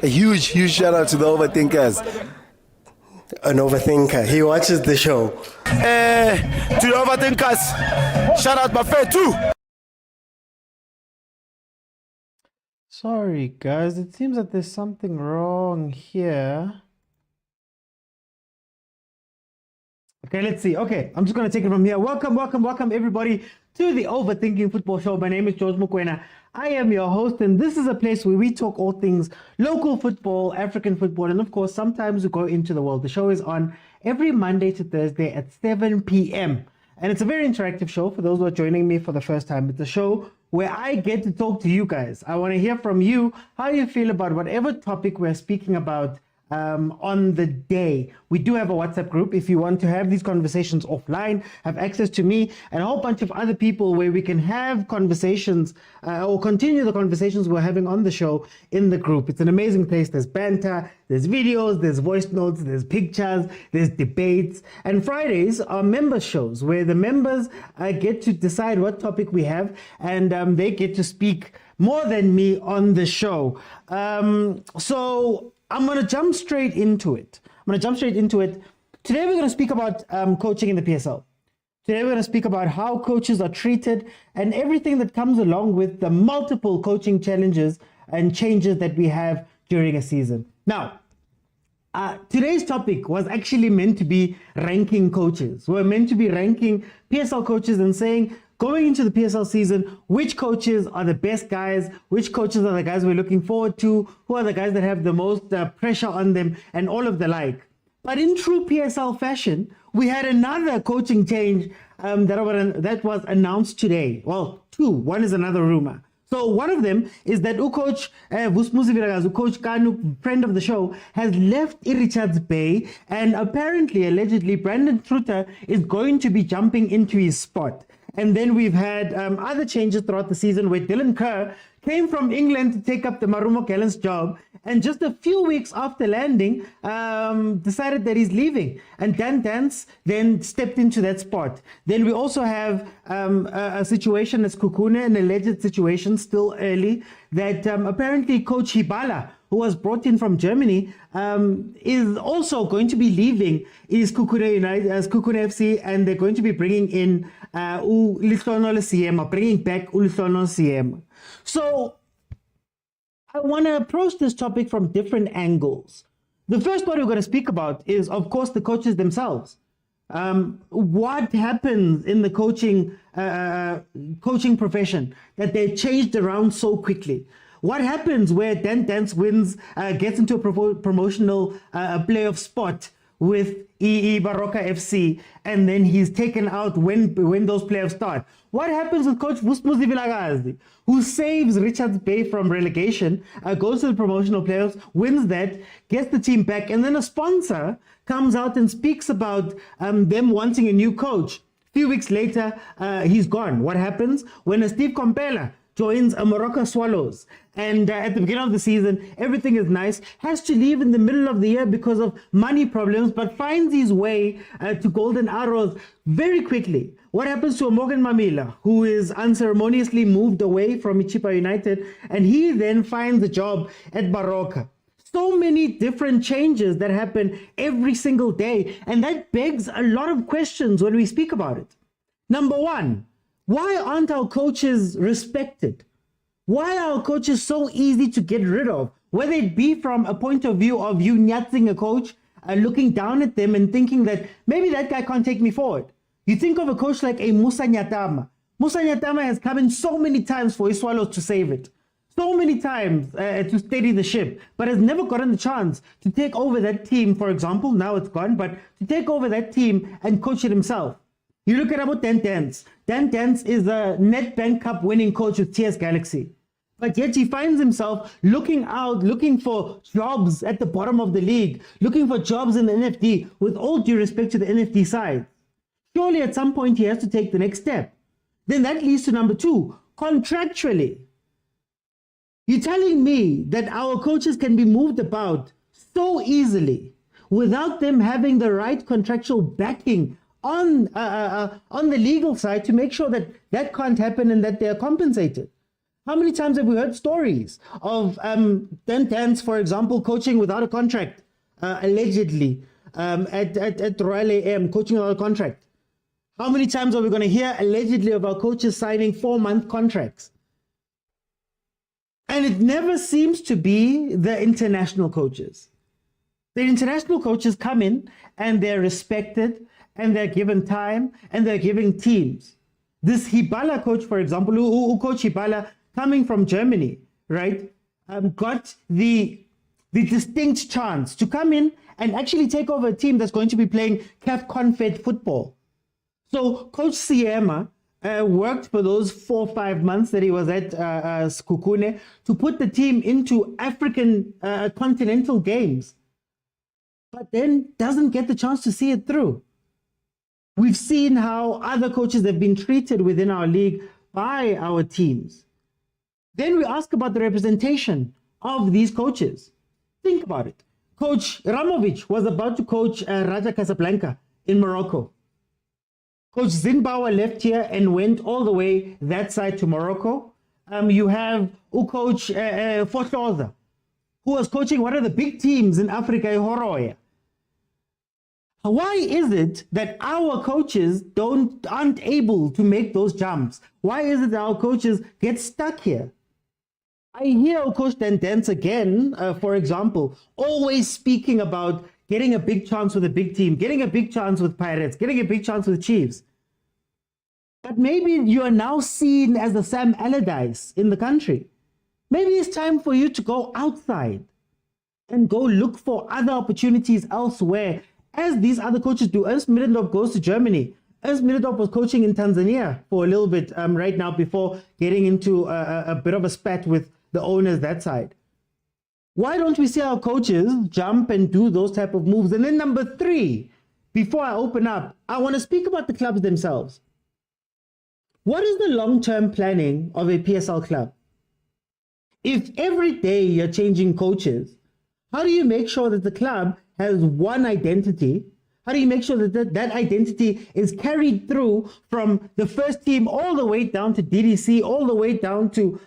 A huge shout out to the overthinkers. An overthinker. He watches the show. To the overthinkers, shout out Buffet too. Sorry guys, it seems that there's something wrong here. Okay, let's see. Okay, I'm just going to take it from here. Welcome everybody to the Overthinking Football Show. My name is George Mokwena. I am your host, and this is a place where we talk all things local football, African football, and of course, sometimes we go into the world. The show is on every Monday to Thursday at 7 p.m. And it's a very interactive show for those who are joining me for the first time. It's a show where I get to talk to you guys. I want to hear from you how you feel about whatever topic we're speaking about on the day. We do have a WhatsApp group. If you want to have these conversations offline, have access to me and a whole bunch of other people where we can have conversations or continue the conversations we're having on the show in the group. It's an amazing place. There's banter, there's videos, there's voice notes, there's pictures, there's debates. And Fridays are member shows where the members get to decide what topic we have, and they get to speak more than me on the show. So I'm going to jump straight into it. Today we're going to speak about coaching in the PSL. Today we're going to speak about how coaches are treated and everything that comes along with the multiple coaching challenges and changes that we have during a season. Now, today's topic was actually meant to be ranking coaches. We're meant to be ranking PSL coaches and saying, going into the PSL season, which coaches are the best guys, which coaches are the guys we're looking forward to, who are the guys that have the most pressure on them, and all of the like. But in true PSL fashion, we had another coaching change that was announced today. Well, two. One is another rumor. So one of them is that coach vilakazi, Coach Kanu, friend of the show, has left Richards Bay, and apparently, allegedly, Brandon Truter is going to be jumping into his spot. And then we've had other changes throughout the season where Dylan Kerr came from England to take up the Marumo Gallen's job, and just a few weeks after landing, decided that he's leaving. And Dan Dance then stepped into that spot. Then we also have a situation as Kukune, an alleged situation, still early, that apparently Coach Hibala, who was brought in from Germany, is also going to be leaving Kukune United as Kukune FC, and they're going to be bringing in bringing back Ulisono CM. So I want to approach this topic from different angles. The first one we're going to speak about is, of course, the coaches themselves. What happens in the coaching profession that they changed around so quickly? What happens where Dan Dance wins, gets into a promotional playoff spot with Baroka FC, and then he's taken out when those playoffs start? What happens with Coach Vilakazi, who saves Richards Bay from relegation, goes to the promotional playoffs, wins that, gets the team back, and then a sponsor comes out and speaks about them wanting a new coach. A few weeks later, he's gone. What happens when a Steve Kompela joins a Morocco Swallows, and at the beginning of the season, everything is nice, has to leave in the middle of the year because of money problems, but finds his way to Golden Arrows very quickly? What happens to a Morgan Mamila, who is unceremoniously moved away from Ichipa United, and he then finds a job at Baroka? So many different changes that happen every single day, and that begs a lot of questions when we speak about it. Number one, why aren't our coaches respected? Why are our coaches so easy to get rid of? Whether it be from a point of view of you nyatzing a coach, looking down at them and thinking that maybe that guy can't take me forward. You think of a coach like a Musa Nyatama. Musa Nyatama has come in so many times for his Swallows to save it. So many times to steady the ship, but has never gotten the chance to take over that team, for example. Now it's gone, but to take over that team and coach it himself. You look at about Dan Dance. Dan Dance is a Nedbank Cup winning coach with TS Galaxy. But yet he finds himself looking for jobs at the bottom of the league, looking for jobs in the NFD, with all due respect to the NFD side. Surely at some point he has to take the next step. Then that leads to number two, contractually. You're telling me that our coaches can be moved about so easily without them having the right contractual backing on the legal side to make sure that that can't happen and that they are compensated. How many times have we heard stories of Dance, for example, coaching without a contract, allegedly, at Royal AM, coaching without a contract? How many times are we going to hear allegedly of our coaches signing 4-month contracts? And it never seems to be the international coaches. The international coaches come in and they're respected and they're given time and they're given teams. This Hibala coach, for example, who coach Hibala, coming from Germany, right, got the distinct chance to come in and actually take over a team that's going to be playing CAF Confed football. So Coach Siema worked for those 4 or 5 months that he was at Skukune to put the team into African continental games, but then doesn't get the chance to see it through. We've seen how other coaches have been treated within our league by our teams. Then we ask about the representation of these coaches. Think about it. Coach Ramovic was about to coach Raja Casablanca in Morocco. Coach Zinbauer left here and went all the way that side to Morocco. You have Coach Fotloza, who was coaching one of the big teams in Africa, Horoya. Why is it that our coaches aren't able to make those jumps? Why is it that our coaches get stuck here? I hear Coach Dance again, for example, always speaking about getting a big chance with a big team, getting a big chance with Pirates, getting a big chance with Chiefs. But maybe you are now seen as the Sam Allardyce in the country. Maybe it's time for you to go outside and go look for other opportunities elsewhere, as these other coaches do. Ernst Middendorf goes to Germany. Ernst Middendorf was coaching in Tanzania for a little bit right now before getting into a bit of a spat with the owners that side. Why don't we see our coaches jump and do those type of moves? And then number 3, before I open up, I want to speak about the clubs themselves. What is the long-term planning of a PSL club? If every day you're changing coaches, how do you make sure that the club has one identity? How do you make sure that that identity is carried through from the first team all the way down to DDC, all the way down to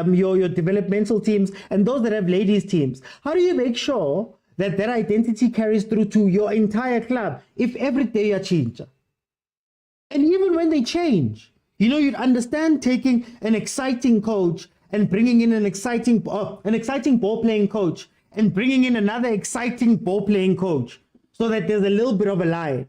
your developmental teams and those that have ladies teams? How do you make sure that that identity carries through to your entire club if every day you change? And even when they change, you know, you'd understand taking an exciting coach and bringing in an exciting ball-playing coach and bringing in another exciting ball-playing coach, so that there's a little bit of a lie.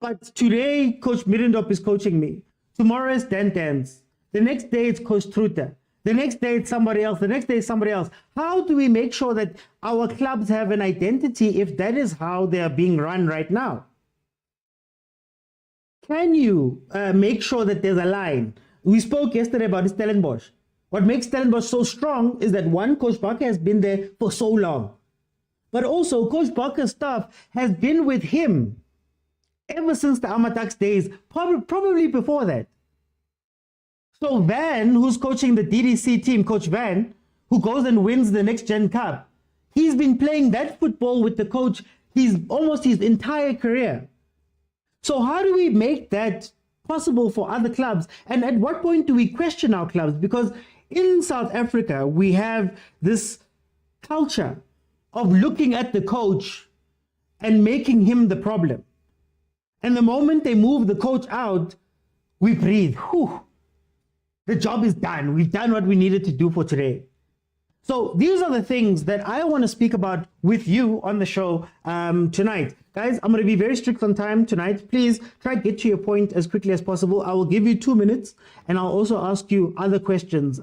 But today, Coach Middendorf is coaching me. Tomorrow is Dance. The next day, it's Coach Truta. The next day, it's somebody else. The next day, it's somebody else. How do we make sure that our clubs have an identity if that is how they are being run right now? Can you make sure that there's a line? We spoke yesterday about Stellenbosch. What makes Stellenbosch so strong is that one, Coach Barker has been there for so long. But also, Coach Barker's staff has been with him ever since the Amatax days, probably before that. So Van, who's coaching the DDC team, Coach Van, who goes and wins the Next Gen Cup, he's been playing that football with the coach almost his entire career. So how do we make that possible for other clubs? And at what point do we question our clubs? Because in South Africa, we have this culture of looking at the coach and making him the problem. And the moment they move the coach out, we breathe. Whew, the job is done. We've done what we needed to do for today. So these are the things that I want to speak about with you on the show tonight. Guys, I'm going to be very strict on time tonight. Please try to get to your point as quickly as possible. I will give you 2 minutes and I'll also ask you other questions.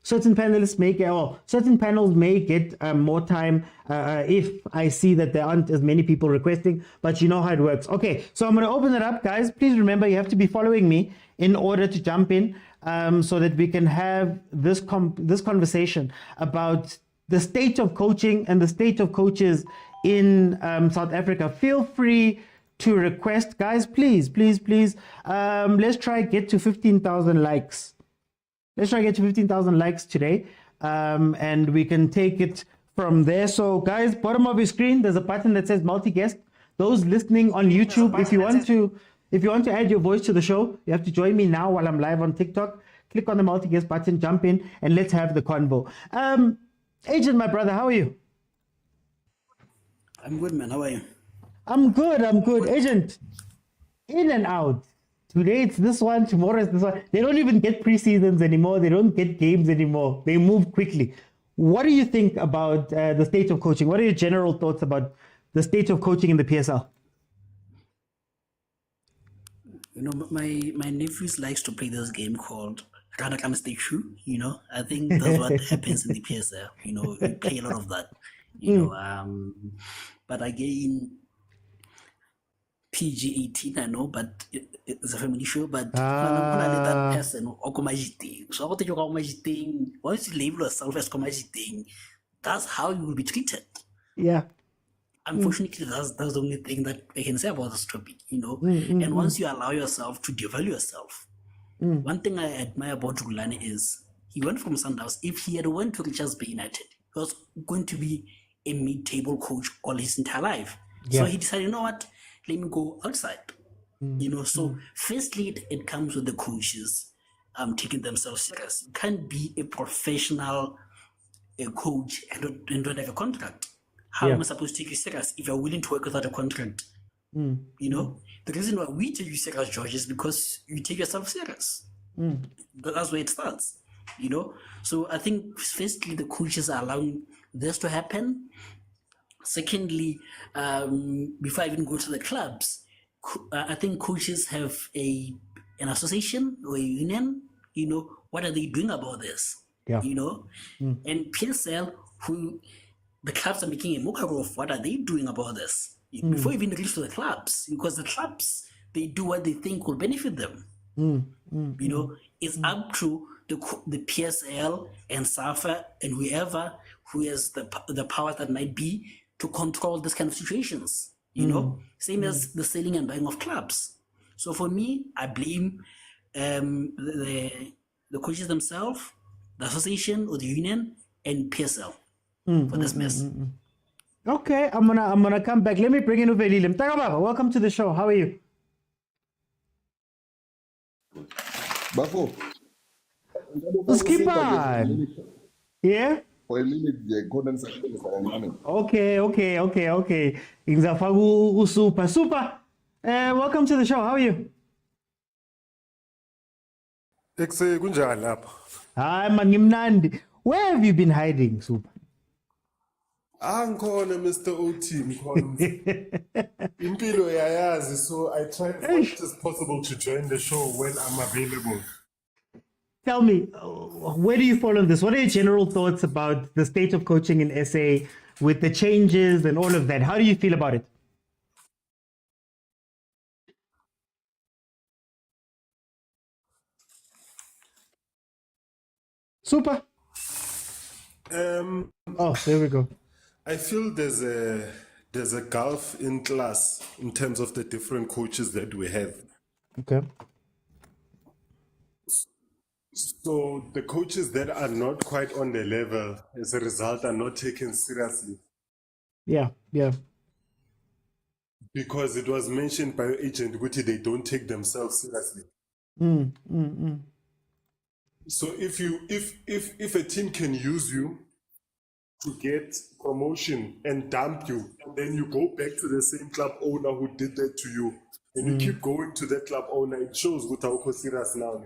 Certain panels may get more time if I see that there aren't as many people requesting, but you know how it works. Okay, so I'm going to open it up, guys. Please remember, you have to be following me in order to jump in so that we can have this conversation about the state of coaching and the state of coaches in South Africa. Feel free to request, guys, please. Let's try to get to 15,000 likes. Let's try to get to 15,000 likes today, and we can take it from there. So, guys, bottom of your screen, there's a button that says multi-guest. Those listening on YouTube, if you want to add your voice to the show, you have to join me now while I'm live on TikTok. click on the multi-guest button, jump in, and let's have the convo. Agent, my brother, how are you? I'm good, man. How are you? I'm good. Agent, in and out. Today it's this one, tomorrow it's this one. They don't even get preseasons anymore. They don't get games anymore. They move quickly. What do you think about the state of coaching? What are your general thoughts about the state of coaching in the PSL? You know, my nephews likes to play this game called Rada Come Stay True. You know, I think that's what happens in the PSL. You know, we play a lot of that. You know, but again, PG-18, I know, but it's a family show. But that person, so once you label yourself as comagiting, that's how you will be treated. Yeah. Unfortunately, that's the only thing that I can say about this topic, you know. And once you allow yourself to devalue yourself, one thing I admire about Rulani is he went from Sundowns. If he had went to Richards Bay United, he was going to be a mid-table coach all his entire life. Yeah. So he decided, you know what, let me go outside. You know, so firstly, it comes with the coaches taking themselves serious. You can't be a professional coach and don't have a contract. How am I supposed to take you serious if you're willing to work without a contract? You know, the reason why we take you serious, George, is because you take yourself serious. That's where it starts, you know. So I think firstly, the coaches are allowing this to happen. Secondly, before I even go to the clubs, I think coaches have an association or a union. You know, what are they doing about this? Yeah. You know, and PSL, the clubs are making a mockery of what are they doing about this before even reach to the clubs, because the clubs, they do what they think will benefit them. You know, it's up to the PSL and SAFA and whoever who has the power that might be to control this kind of situations. You know, same as the selling and buying of clubs. So for me, I blame the coaches themselves, the association or the union, and PSL for this mess. Okay, I'm gonna come back. Let me bring in Uvelile. Mtakababa, welcome to the show. How are you? Bafo. Skipper. Yeah? For a minute, the golden circle is running. Okay. Ingzafagu super. Welcome to the show. How are you? Kunjani lapha? Hi, man, ngimnandi. Where have you been hiding, Super? Angikhona Mr. OT mkhona. Impilo yayazi, so I try as much as possible to join the show when I'm available. Tell me, where do you fall on this? What are your general thoughts about the state of coaching in SA with the changes and all of that? How do you feel about it? Super. Oh, there we go. I feel there's a gulf in class in terms of the different coaches that we have. Okay. So the coaches that are not quite on the level, as a result, are not taken seriously. Yeah. Because it was mentioned by your agent, Guti, they don't take themselves seriously. So if a team can use you to get promotion and dump you, and then you go back to the same club owner who did that to you, and you keep going to that club owner, it shows Guta uko serious now.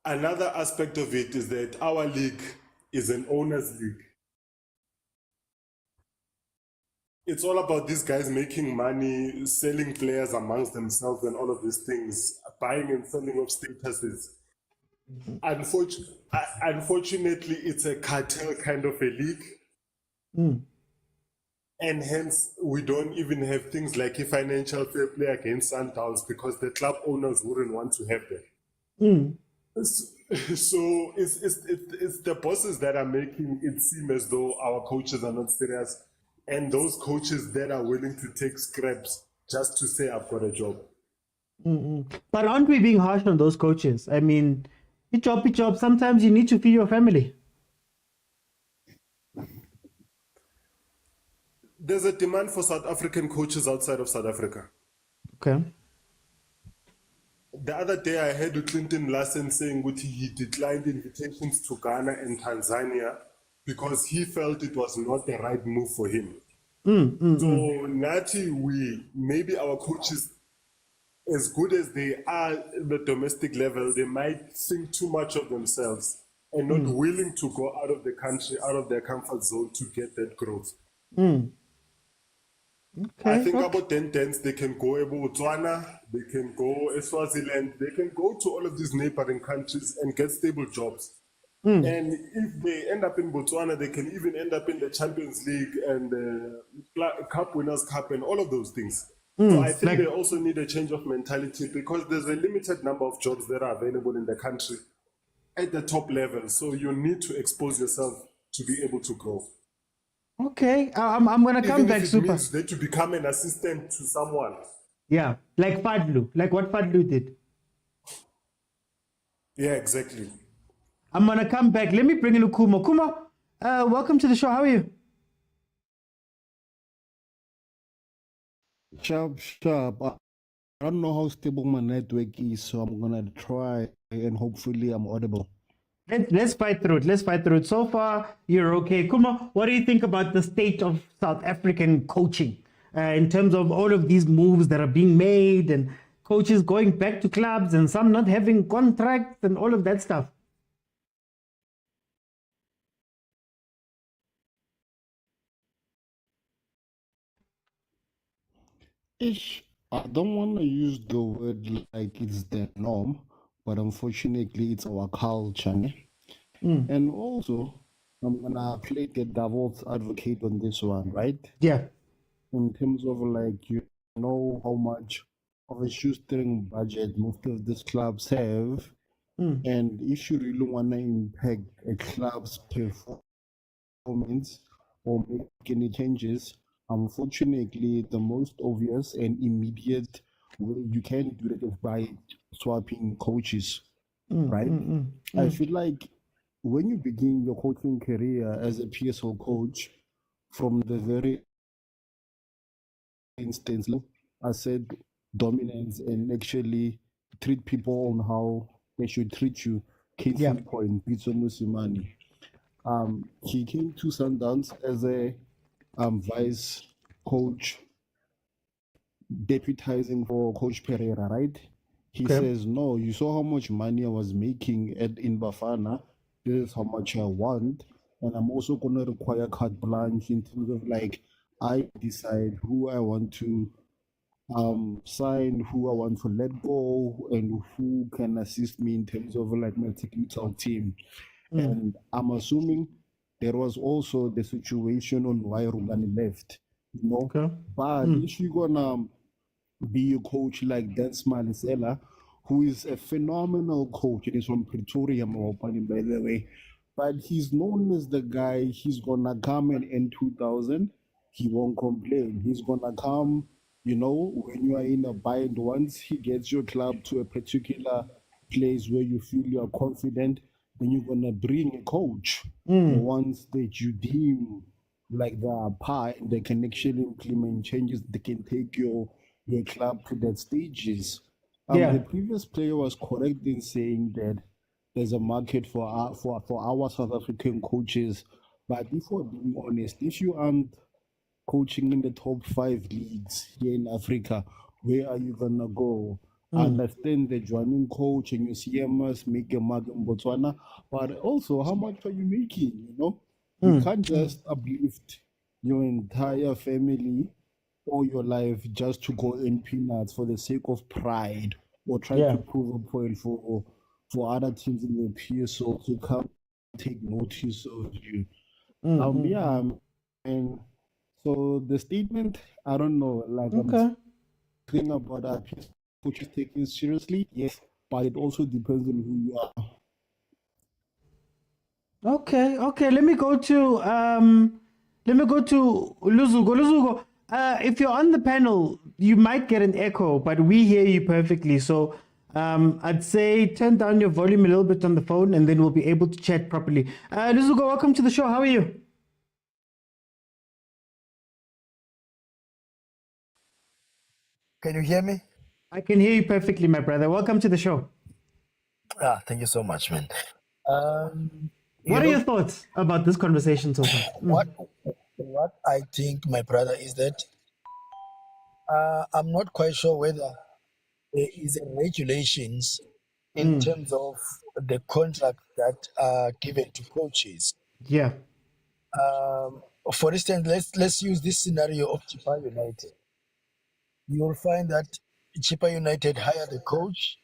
Another aspect of it is that our league is an owners league. It's all about these guys making money, selling players amongst themselves and all of these things, buying and selling of statuses. Unfortunately, it's a cartel kind of a league. And hence, we don't even have things like a financial fair play against Sundowns because the club owners wouldn't want to have that. So it's the bosses that are making it seem as though our coaches are not serious, and those coaches that are willing to take scraps just to say, I've got a job. But aren't we being harsh on those coaches? I mean, pitch job, sometimes you need to feed your family. There's a demand for South African coaches outside of South Africa. Okay. the other day I heard Clinton Larsen saying that he declined invitations to Ghana and Tanzania because he felt it was not the right move for him. So Nati, maybe our coaches, as good as they are at the domestic level, they might think too much of themselves and not willing to go out of the country, out of their comfort zone to get that growth. Okay. I think about 10 they can go to Botswana, they can go to Swaziland, they can go to all of these neighboring countries and get stable jobs. And if they end up in Botswana, they can even end up in the Champions League and the Cup Winners' Cup and all of those things. So I think they also need a change of mentality because there's a limited number of jobs that are available in the country at the top level. So you need to expose yourself to be able to grow. Okay, I'm gonna come Even back. if it Super. means that you become an assistant to someone. Yeah, like Fadlu, like what Fadlu did. Yeah, exactly. I'm gonna come back. Let me bring in Kuma. Kuma, welcome to the show. How are you? Sharp. I don't know how stable my network is, so I'm gonna try and hopefully I'm audible. Let's fight through it. Let's fight through it. So far, you're okay. Kuma, what do you think about the state of South African coaching in terms of all of these moves that are being made and coaches going back to clubs and some not having contracts and all of that stuff? I don't want to use the word like it's the norm, but unfortunately, it's our culture. And also, I'm gonna play the devil's advocate on this one, right? Yeah. In terms of like, you know how much of a shoestring budget most of these clubs have, and if you really want to impact a club's performance or make any changes, unfortunately, the most obvious and immediate way you can do that is by swapping coaches, right? I feel like when you begin your coaching career as a PSL coach, from the very instance, I said dominance and actually treat people on how they should treat you. Case in point, Pitso Mosimane. He came to Sundowns as a vice coach, deputizing for Coach Pereira, right? He says, no, you saw how much money I was making in Bafana. This is how much I want. And I'm also going to require carte blanche in terms of like, I decide who I want to sign, who I want to let go, and who can assist me in terms of like my technical team. And I'm assuming there was also the situation on why Rulani left, you know. But if you're gonna be a coach like Dan Smalisela, who is a phenomenal coach, it is from Pretoria, by the way, but he's known as the guy, he's gonna come in 2000, he won't complain. He's gonna come, you know, when you are in a bind, once he gets your club to a particular place where you feel you are confident, then you're gonna bring a coach. Once that you deem like they are par and they can actually implement changes, they can take your club to that stages. The previous player was correct in saying that there's a market for our South African coaches. But if we're being honest, if you aren't coaching in the top 5 leagues here in Africa, where are you gonna go? I understand the joining coach and your CMS make a mark in Botswana, but also how much are you making? You know, you can't just uplift your entire family all your life just to go in peanuts for the sake of pride or try to prove a point for other teams in the PSL to come take notice of you. And so the statement, I don't know, like I'm thinking about our coaches taking seriously, yes, but it also depends on who you are. Okay. Let me go to Luzugo. Luzugo, if you're on the panel, you might get an echo, but we hear you perfectly. So I'd say turn down your volume a little bit on the phone, and then we'll be able to chat properly. Luzugo, welcome to the show. How are you? Can you hear me? I can hear you perfectly, my brother. Welcome to the show. Thank you so much, man. You What are know, your thoughts about this conversation so far? what I think, my brother, is that I'm not quite sure whether there is a regulations in terms of the contract that are given to coaches. Yeah. For instance, let's use this scenario of Chipa United. You will find that Chipa United hire the coach.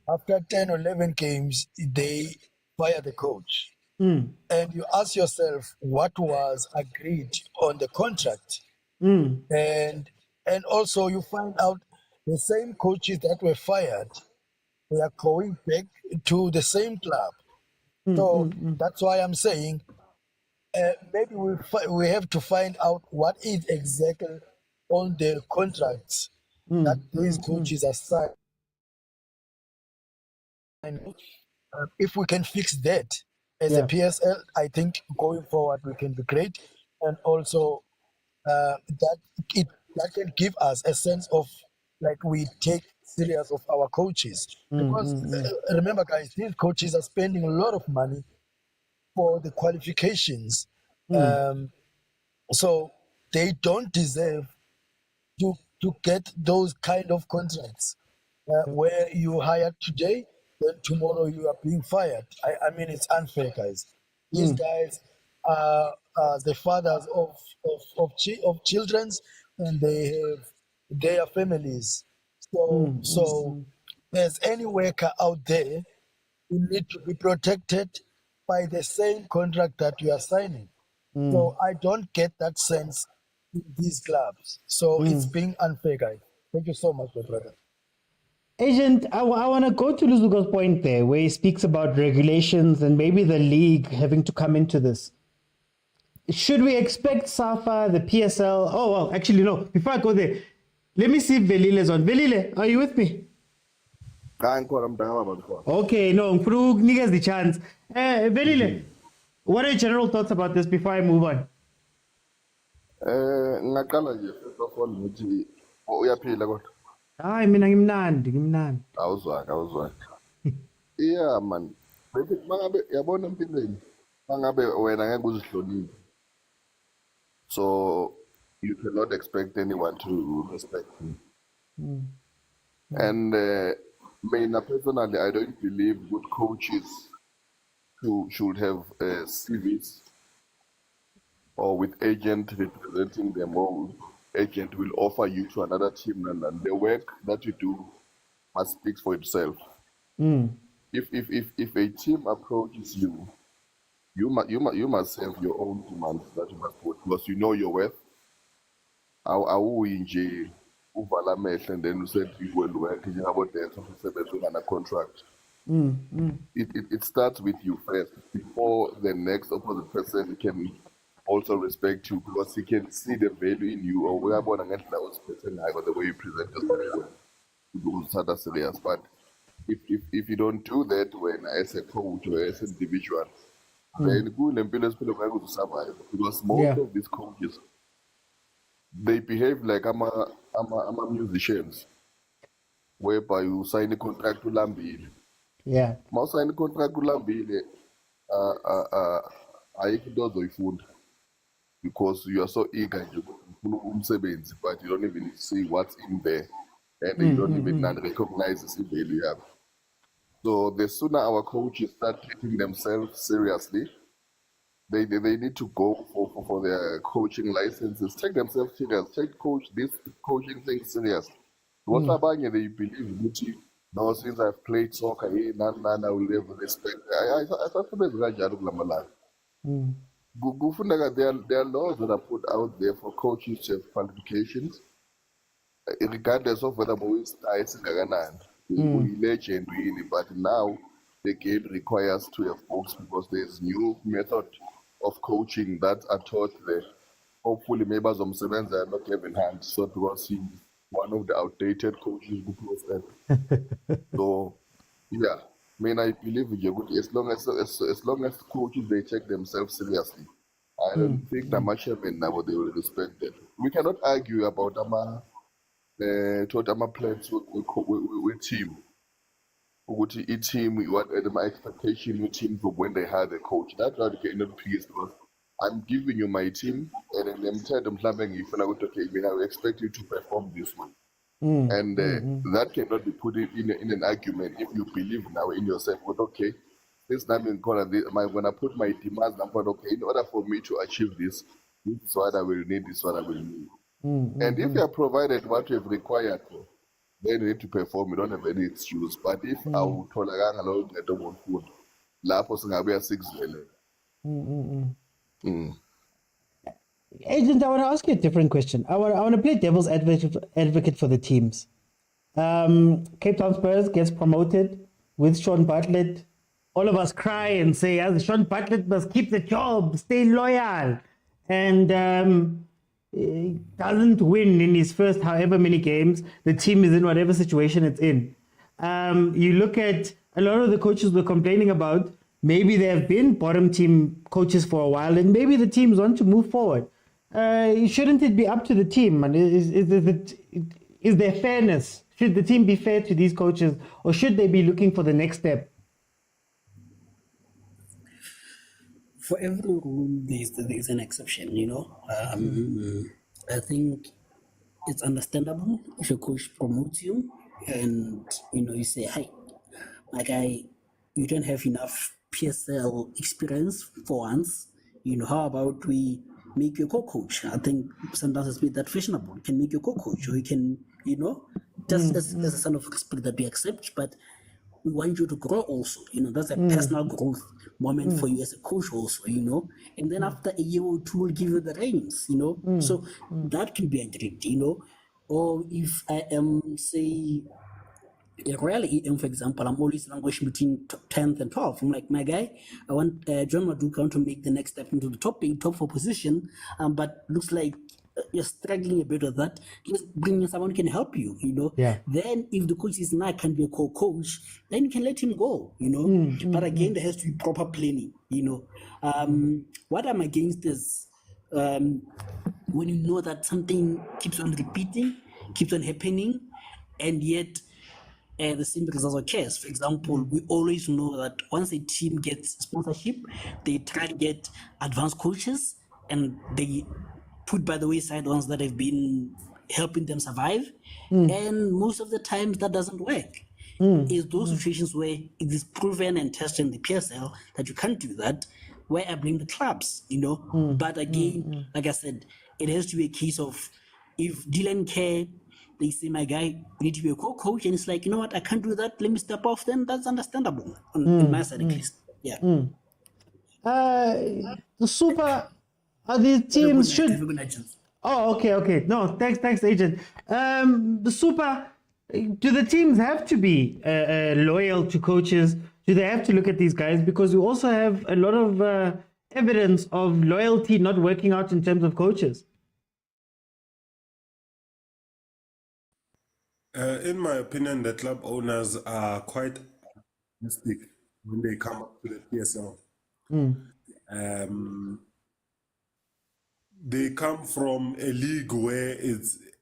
After 10 or 11 games, they fire the coach. And you ask yourself what was agreed on the contract. And also you find out the same coaches that were fired, they are going back to the same club. So that's why I'm saying maybe we have to find out what is exactly on the contracts that these coaches are signed. If we can fix that as a PSL, I think going forward we can be great, and also that can give us a sense of like we take serious of our coaches, because remember, guys, these coaches are spending a lot of money for the qualifications, so they don't deserve to get those kind of contracts where you hired today, then tomorrow you are being fired. I mean, it's unfair, guys. These guys are the fathers of children, and they have their families. So there's any worker out there who need to be protected by the same contract that you are signing. So I don't get that sense in these clubs. So it's being unfair, guys. Thank you so much, my brother. Agent, I want to go to Luzuko's point there, where he speaks about regulations and maybe the league having to come into this. Should we expect SAFA, the PSL? Oh, well, actually, no. Before I go there, let me see if Velile is on. Velile, are you with me? Okay, no, Niggas the chance. Velile, what are your general thoughts about this before I move on? Ngaqala nje first of all ngithi uyaphila kodwa. Hayi mina ngimnandi. Awuzwanga. Yeah man. Bese mangabe yabona empilweni. Mangabe wena ngeke uzihloniphe. So you cannot expect anyone to respect you. And me personally, I don't believe good coaches should have CVs or with agent representing them, or agent will offer you to another team, and the work that you do must speak for itself. If a team approaches you, you must have your own demands that you must put, because you know your worth. Awuinje uvala amehlo and then you said you will work about the contract. It starts with you first before the next opposite person can also respect you, because he can see the value in you, or whatever the way you present yourself. It's serious. But if you don't do that when as a coach or as an individual, then to survive, because most of these coaches, they behave like I'm a musicians, whereby you sign a contract to Lambile. Yeah. Most sign a contract to Lambile, because you are so eager, but you don't even see what's in there, and you don't even recognize the value you have. So the sooner our coaches start taking themselves seriously, they need to go for their coaching licenses, take themselves serious, take this coaching thing serious. What about you? They believe Gucci. No, since I've played soccer, I will have respect. I thought there are laws that are put out there for coaches to have qualifications, regardless of whether boys is legend, but now the game requires to have books, because there's new method of coaching that are taught there. Hopefully, maybe some students are not given hand, so because he's one of the outdated coaches who knows that. So, yeah, I believe you're good as long as coaches they take themselves seriously. I don't think that much of now they will respect that. We cannot argue about Told ama-plans we-team. Ukuthi i-team, what my expectation with team from when they had a coach. That's why they cannot PS because I'm giving you my team and then I'm telling them okay, I expect you to perform this one. And that cannot be put in an argument if you believe now in yourself. But okay, this time in corner, when I put my demands, I'm going, okay, in order for me to achieve this is what I will need, this is what I will need. And if you are provided what you have required, then you need to perform. You don't have any excuse. But if I will tolerate a lot of the food, la person will be 6 Agent, I want to ask you a different question. I want to play devil's advocate for the teams. Cape Town Spurs gets promoted with Sean Bartlett. All of us cry and say, Sean Bartlett must keep the job, stay loyal. And doesn't win in his first however many games. The team is in whatever situation it's in. You look at a lot of the coaches we're complaining about, maybe they have been bottom team coaches for a while and maybe the teams want to move forward. Shouldn't it be up to the team? And is there fairness? Should the team be fair to these coaches or should they be looking for the next step? For every rule, there's an exception, you know. I think it's understandable if a coach promotes you and, you know, you say, hey, my guy, you don't have enough PSL experience for once. You know, how about we make you a co-coach? I think Sundowns has made that fashionable. You can make you a co-coach or you can, you know, just as a sign of respect that we accept, but we want you to grow also. You know, that's a personal growth moment for you as a coach also, you know. And then after a year or two, we'll give you the reins, you know. So that can be agreed, you know. Or if I am, say, a Royal EM, for example, I'm always languishing between 10th and 12th. I'm like, my guy, I want John Maduka to make the next step into the top 4 position, but looks like you're struggling a bit with that. Just bring in someone who can help you, you know. Yeah. Then if the coach is not can be a co-coach, then you can let him go, you know. But again, there has to be proper planning, you know. What I'm against is when you know that something keeps on repeating, keeps on happening, and yet the same results occurs. For example, we always know that once a team gets sponsorship, they try to get advanced coaches and they put by the wayside ones that have been helping them survive. And most of the times that doesn't work. Is those situations where it is proven and tested in the PSL that you can't do that, where I blame the clubs, you know. But again, like I said, it has to be a case of if Dylan Kerr, they say, my guy, you need to be a co-coach, and it's like, you know what, I can't do that, let me step off, then that's understandable, on my side at least. Yeah. The Super, these teams should... Have a good night, gents. Oh, okay. No, thanks, agent. The Super, do the teams have to be loyal to coaches? Do they have to look at these guys? Because we also have a lot of evidence of loyalty not working out in terms of coaches. In my opinion, the club owners are quite optimistic when they come up to the PSL. They come from a league where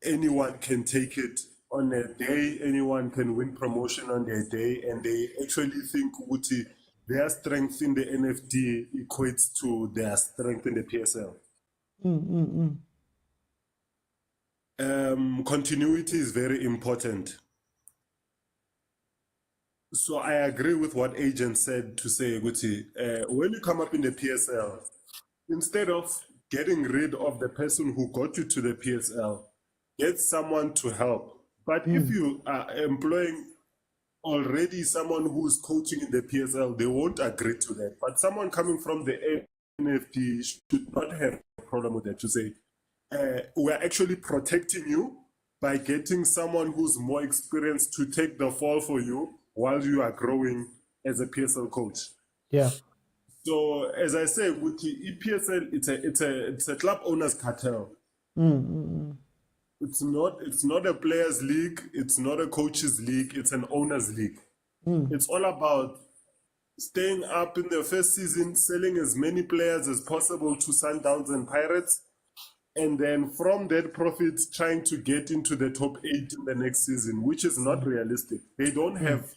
anyone can take it on a day, anyone can win promotion on their day, and they actually think Uti, their strength in the NFD equates to their strength in the PSL. Continuity is very important. So I agree with what Agent said to say, Guti, when you come up in the PSL, instead of getting rid of the person who got you to the PSL, get someone to help. But if you are employing already someone who's coaching in the PSL, they won't agree to that. But someone coming from the NFD should not have a problem with that, to say, we're actually protecting you by getting someone who's more experienced to take the fall for you while you are growing as a PSL coach. Yeah. So as I say, with the EPSL, it's a club owners cartel. It's not a players league. It's not a coaches league. It's an owners league. It's all about staying up in the first season, selling as many players as possible to Sundowns and Pirates, and then from that profits trying to get into the top 8 in the next season, which is not realistic. They don't have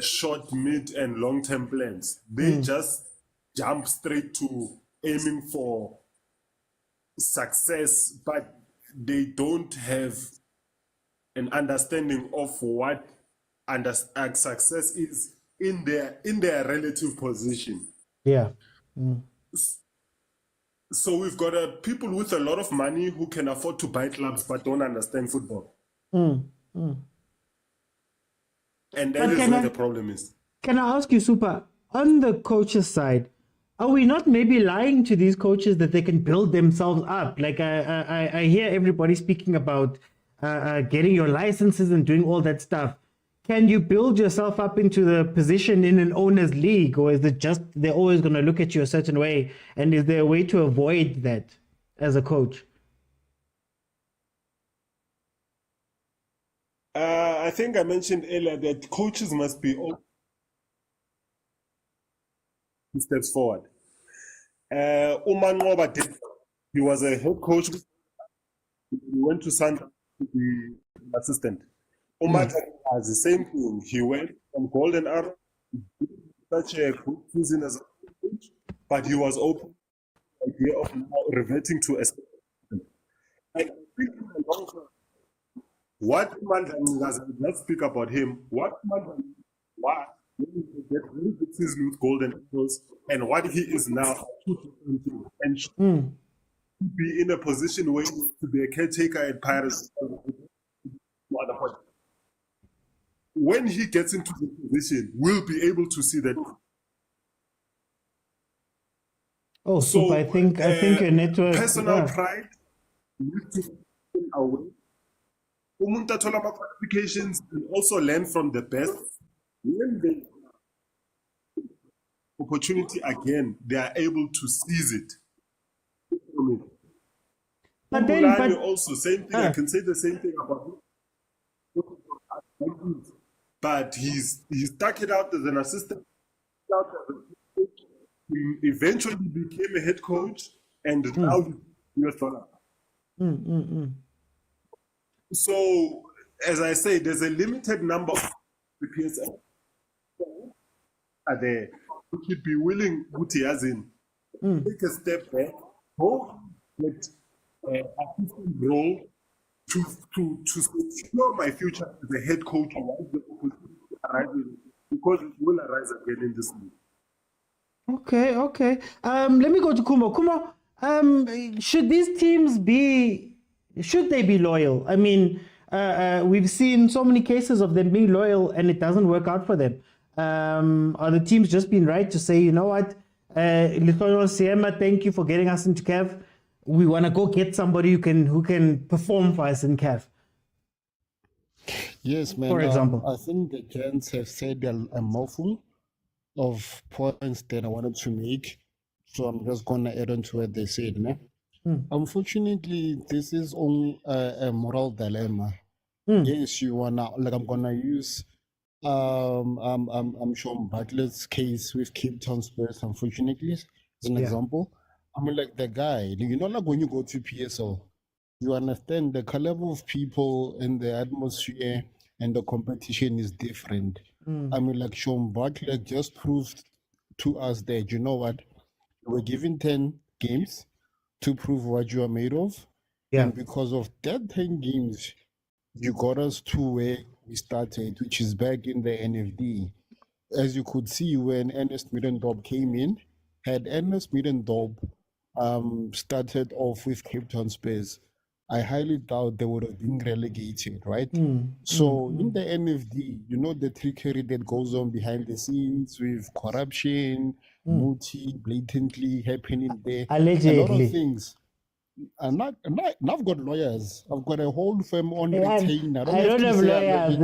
short, mid, and long-term plans. They just jump straight to aiming for success, but they don't have an understanding of what success is in their relative position. Yeah. So we've got people with a lot of money who can afford to buy clubs but don't understand football. And that is where the problem is. Can I ask you, Super, on the coaches' side, are we not maybe lying to these coaches that they can build themselves up? Like I hear everybody speaking about getting your licenses and doing all that stuff. Can you build yourself up into the position in an owners league, or is it just they're always going to look at you a certain way? And is there a way to avoid that as a coach? I think I mentioned earlier that coaches must be open steps forward. Umanqoba did. He was a head coach. He went to Sundowns to be an assistant. Has the same thing. He went from Golden Arrow, such a good season as a coach, but he was open to the idea of now reverting to assistant. And I think in the long term, what Mandla does, let's speak about him. What Mandla was when he get very good season with Golden Arrows and what he is now, and should be in a position where he to be a caretaker at Pirates. When he gets into the position, we'll be able to see that. Oh, so Super, I think your network. Personal pride needs to be away. Umuntu athola ama-qualifications and also learn from the best. When they opportunity again, they are able to seize it. But then, also same thing. I can say the same thing about him. But he stuck it out as an assistant. He eventually became a head coach, and now he's US dollar. So, as I say, there's a limited number of PSL are there who should be willing to take a step back, go get an assistant role to secure my future as a head coach because it will arise again in this league. Okay. Let me go to Kumo. Kumo, should these teams should they be loyal? I mean, we've seen so many cases of them being loyal and it doesn't work out for them. Are the teams just being right to say, you know what, Lithono Siema, thank you for getting us into CAF. We want to go get somebody who can perform for us in CAF. Yes, man. For example, I think the gents have said a mouthful of points that I wanted to make, so I'm just gonna add on to what they said. Unfortunately, this is all a moral dilemma. Yes, you wanna I'm gonna use I'm Sean Bartlett's case with Cape Town Spurs, unfortunately, as an example. I mean, like the guy, like when you go to PSL, you understand the caliber of people and the atmosphere and the competition is different. I mean, like Sean Bartlett just proved to us that, you know what, you were given 10 games to prove what you are made of. And because of that 10 games, you got us to where we started, which is back in the NFD. As you could see, when Ernest Middendorp came in, had Ernest Middendorp started off with Cape Town Spurs, I highly doubt they would have been relegated, right? In the NFD, you know the trickery that goes on behind the scenes with corruption, blatantly happening there. Allegedly. A lot of things. And I've got lawyers. I've got a whole firm on retainer. I don't have lawyers.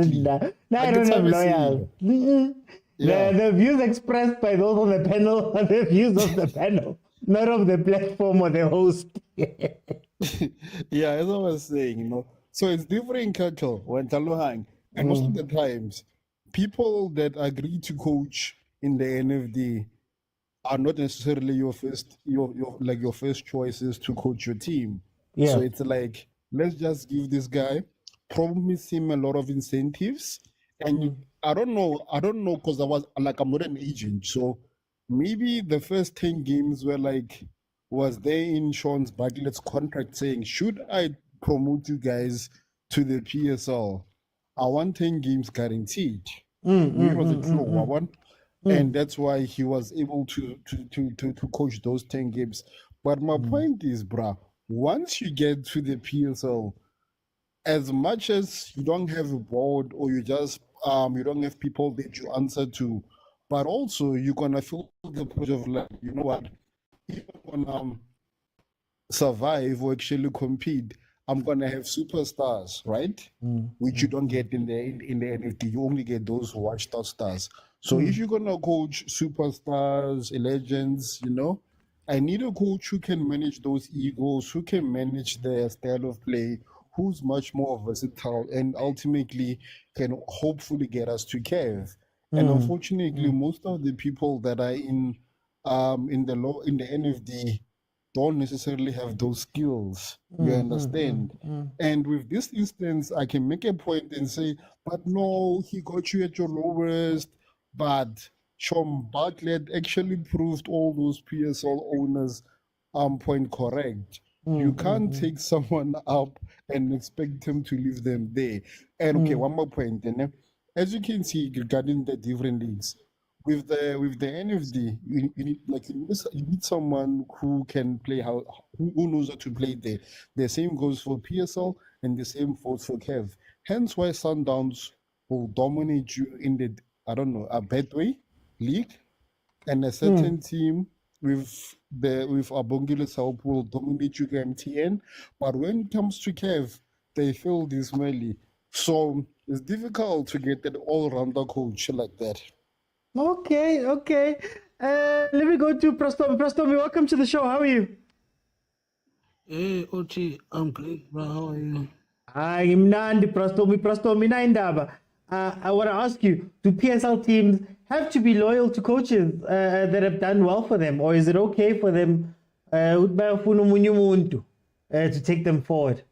I don't have lawyers. The views expressed by those on the panel are the views of the panel, not of the platform or the host. Yeah, as I was saying, so it's different cattle when Talohang. And most of the times, people that agree to coach in the NFD are not necessarily your first choices to coach your team. So Yeah. it's like, let's just give this guy, promise him a lot of incentives. And I don't know, because I'm not an agent. So maybe the first 10 games were like, was there in Sean's Bartlett's contract saying, should I promote you guys to the PSL? I want 10 games guaranteed. It was a true one. And that's why he was able to coach those 10 games. But my point is, bruh, once you get to the PSL, as much as you don't have a board or you just you don't have people that you answer to, but also you're gonna feel the push of like, you know what, if I'm gonna survive or actually compete, I'm gonna have superstars, right? Which you don't get in the NFT. You only get those watched out stars. So if you're gonna coach superstars, legends, you know, I need a coach who can manage those egos, who can manage their style of play, who's much more versatile, and ultimately can hopefully get us to CAF. And unfortunately, most of the people that are in the NFD don't necessarily have those skills. You understand? And with this instance, I can make a point and say, but no, he got you at your lowest. But Sean Bartlett actually proved all those PSL owners point correct. You can't take someone up and expect him to leave them there. And okay, one more point. As you can see, regarding the different leagues, with the NFD, you need someone who can play who knows how to play there. The same goes for PSL and the same goes for CAF. Hence why Sundowns will dominate you in the a Betway league, and a certain team with Abongile's help will dominate you MTN. But when it comes to CAF, they feel dismally. So it's difficult to get an all-rounder coach like that. Okay. Let me go to Prastomi. Prastomi, welcome to the show. How are you? Hey, Ochi, I'm great, bro. How are you? I'm Nandi Prastomi Naindaba. I want to ask you, do PSL teams have to be loyal to coaches that have done well for them, or is it okay for them to take them forward?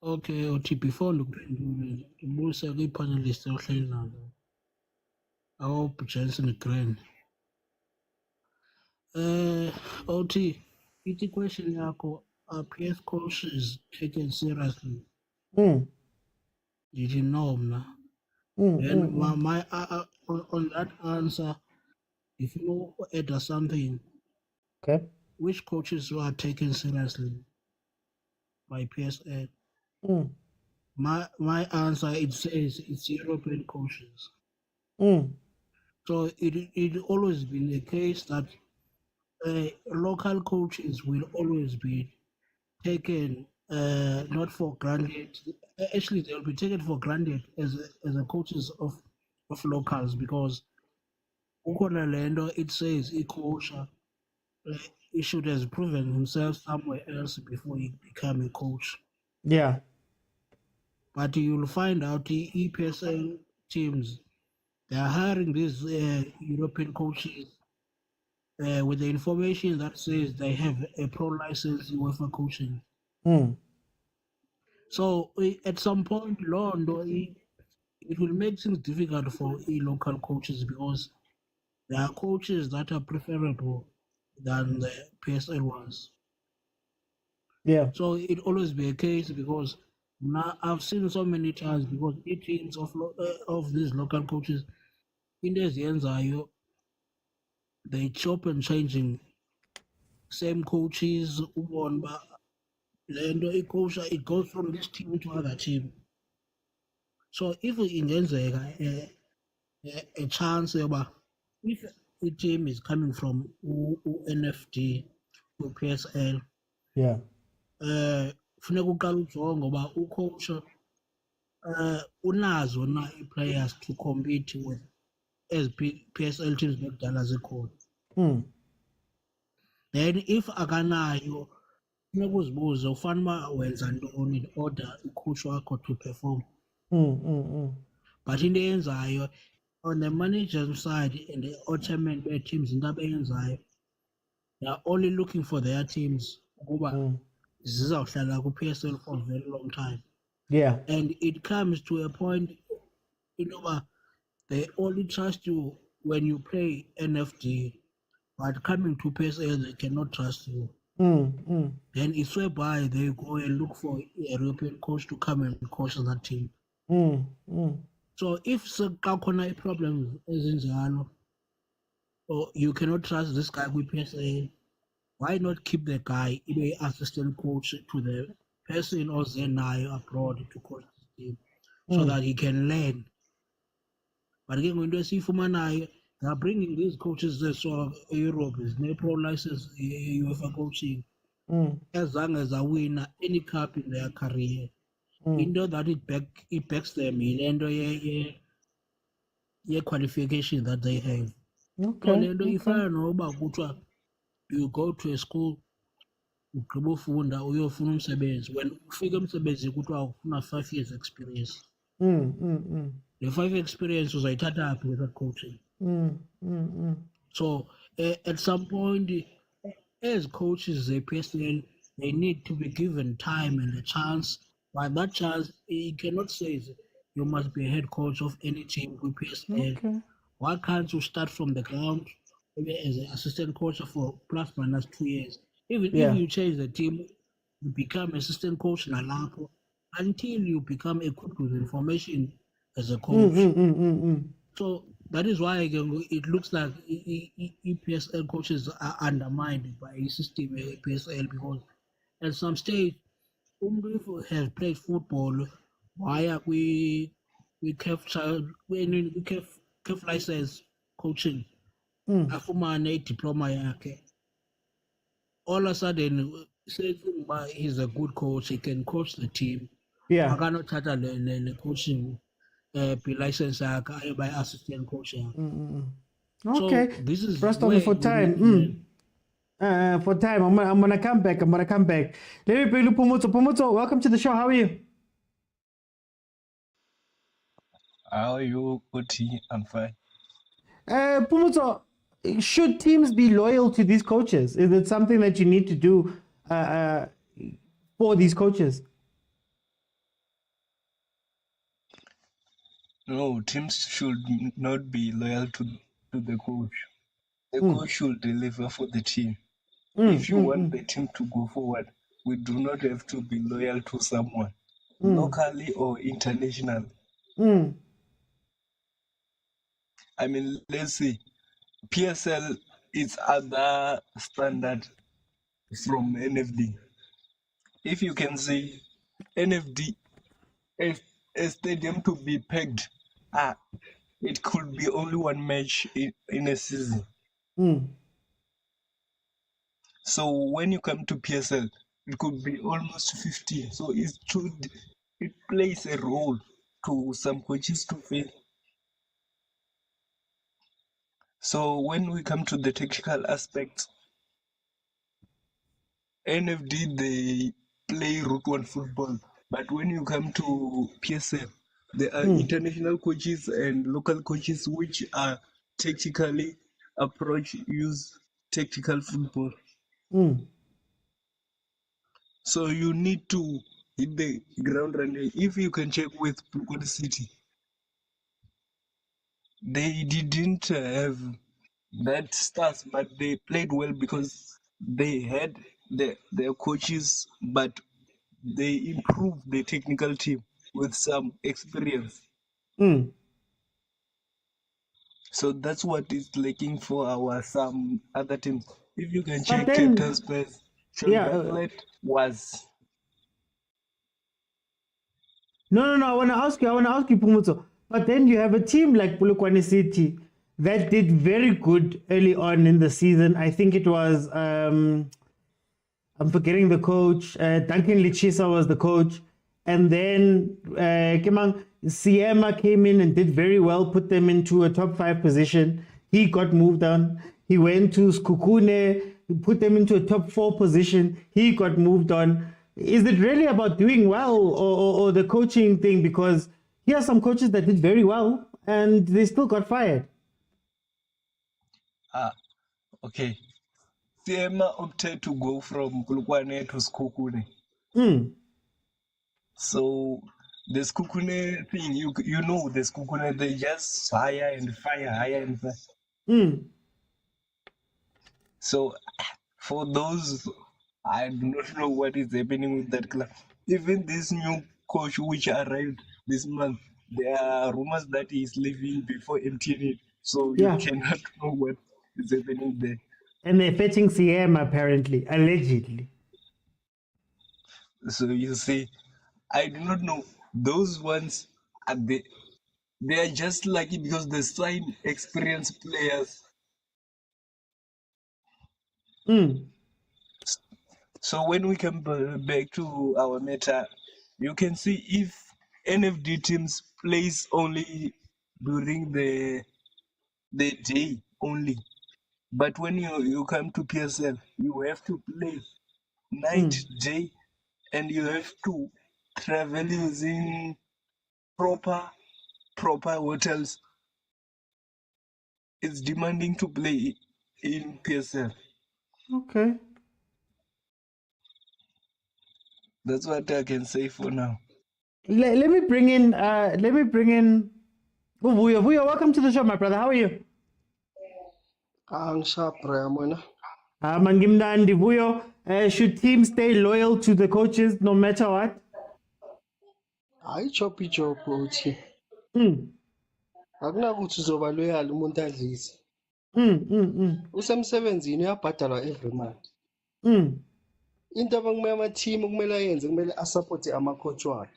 Okay, Ochi, before look, most of the panelists are saying now. I hope Jensen Grand. Ochi, it's a question yako. Are PS coaches taken seriously? Did you know, na? And my on that answer, if you add something, Okay. which coaches are taken seriously by PSL? My answer, it says it's European coaches. So it always been the case that local coaches will always be taken not for granted. Actually, they'll be taken for granted as a coaches of locals, because it says a coach he should have proven himself somewhere else before he become a coach. Yeah. But you'll find out the EPSL teams, they are hiring these European coaches with the information that says they have a pro license UEFA coaching. So at some point, it will make things difficult for local coaches, because there are coaches that are preferable than the PSL ones. Yeah. So it always be a case, because now I've seen so many times, because teams of these local coaches in the they chop and changing same coaches one, but it goes from this team to other team. So if ingenzeka a chance yoba if a team is coming from NFD to PSL, Yeah. funeka uqala ujonge ngoba ucoach unazo na players to compete with as PSL teams bekudala zikhona. Then if akanayo, funeka uzibuze ufana uba wenza ntoni in order ucoach wakho to perform. But into eyenzayo on the manager's side and the ultimate teams into abayenzayo, they are only looking for their teams ukuba zizawuhlala ku-PSL for a very long time. Yeah. And it comes to a point, they only trust you when you play NFD, but coming to PSL, they cannot trust you. Then it's whereby they go and look for a European coach to come and coach that team. So if a problem is in Zano, or you cannot trust this guy with PSA, why not keep the guy in an assistant coach to the person or Zenai abroad to coach the team so that he can learn? But again, when you see Fumanayo, they are bringing these coaches that saw Europe is no pro license UEFA coaching. As long as they win any cup in their career, you know that it backs them in and qualification that they have. If I know about you go to a school, ugqibofunda uyofuna umsebenzi, when ufika umsebenzi kuthiwa ufuna 5 years experience. The 5 experience uzayithatha phi with that coaching? So at some point, as coaches, they personally, they need to be given time and a chance. By that chance, you cannot say you must be a head coach of any team with PSL. Why can't you start from the ground, maybe as an assistant coach for plus minus 2 years? Even if you change the team, you become assistant coach in Alapo until you become equipped with information as a coach. So that is why it looks like EPSL coaches are undermined by a system EPSL, because at some stage, Umbrifu has played football. Why are we CAF license coaching? Afumane diploma yake. All of a sudden, say he's a good coach, he can coach the team. Yeah. I cannot touch the coaching be license by assistant coach. Okay. So this is First of all, for time. For time, I'm gonna come back. Let me bring you Pumuto. Pumuto, welcome to the show. How are you? How are you, Oti? I'm fine. Pumuto, should teams be loyal to these coaches? Is it something that you need to do for these coaches? No, teams should not be loyal to the coach. The coach should deliver for the team. If you want the team to go forward, we do not have to be loyal to someone, locally or international. I mean, let's see, PSL is other standard from NFD. If you can see NFD, a stadium to be pegged, it could be only one match in a season. So when you come to PSL, it could be almost 50. So it plays a role to some coaches to fail. So when we come to the technical aspects, NFD, they play Route 1 football. But when you come to PSL, there are international coaches and local coaches which are technically use tactical football. So you need to hit the ground running. If you can check with Pukod City, they didn't have that stars, but they played well because they had their coaches, but they improved the technical team with some experience. So that's what is lacking for some other teams. If you can check Cape Town Spurs, Sean Bartlett was. No. I want to ask you, Pumuto. But then you have a team like Polokwane City that did very good early on in the season. I think it was, I'm forgetting the coach, Duncan Lichisa was the coach. And then Siema came in and did very well, put them into a top 5 position. He got moved on. He went to Skukune, put them into a top 4 position. He got moved on. Is it really about doing well or the coaching thing? Because here are some coaches that did very well and they still got fired. Okay. Siema opted to go from Polokwane to Sekhukhune. So the Sekhukhune thing, you know the Sekhukhune, they just higher and fire. So for those, I do not know what is happening with that club. Even this new coach which arrived this month, there are rumors that he is leaving before emptying it. So you cannot know what is happening there. And they're fetching CM apparently, allegedly. So you see, I do not know. Those ones are they are just lucky because they sign experienced players. So when we come back to our meta, you can see if NFD teams plays only during the day only. But when you come to PSL, you have to play night, day, and you have to travel using proper hotels. It's demanding to play in PSL. Okay. That's what I can say for now. Let me bring in Vuyo. Vuyo, welcome to the show, my brother. How are you? Mangimnandi Vuyo. Should teams stay loyal to the coaches no matter what? Hayi choppy uthi akunakuthi uzoba loyal umuntu adlise. Usemsebenzini uyabhadalwa every month. Into abakumele ama-team kumele ayenze kumele asupporte ama-coach wakhe.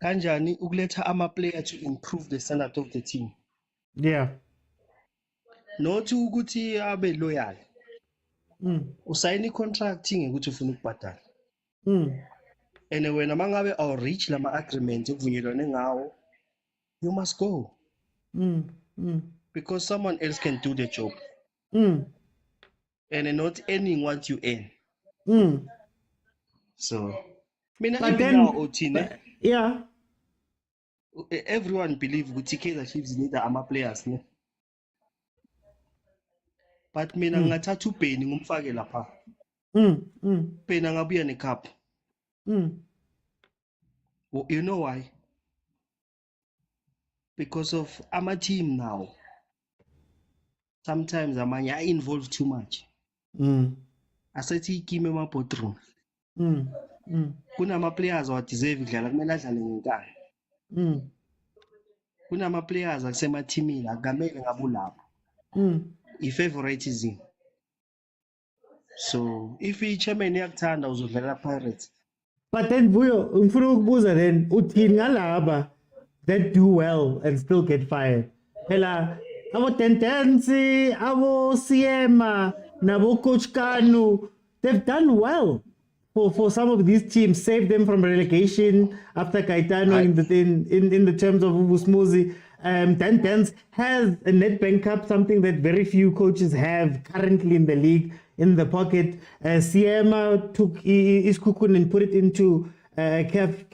Kanjani ukuletha ama-player to improve the standard of the team. Yeah. Not ukuthi abe loyal. Usayina i-contract ngekuthi ufuna ukubhadala. And wena mangabe awreach lama agreement ekuvunyelwane ngawo, you must go. Because someone else can do the job. And not earning what you earn. So, but then, yeah. Everyone believe ukuthi Kaizer Chiefs need ama-players ne. But mina ngathatha uBhenny ngumfake lapha. Bhenny angabuya necup. Well, you know why? Because of our team now. Sometimes amanye are involved too much. Asethi ikime emabhodroom. Kunama-players awadeserve ukudlala kumele adlale ngenkani. Kunama-players akusemathimini akamele ngabulapho. I-favoritism. So if i-chairman yakuthanda uzodlala Pirates. But then Vuyo, ngifuna ukubuza then uthini ngalaba that do well and still get fired? Phela abo Tendency, abo Siema, nabo Coach Kanu, they've done well for some of these teams, saved them from relegation after Caetano in the terms of Ubusmuzi. Tendency has a Nedbank Cup, something that very few coaches have currently in the league, in the pocket. Siema took Iskukun and put it into CAF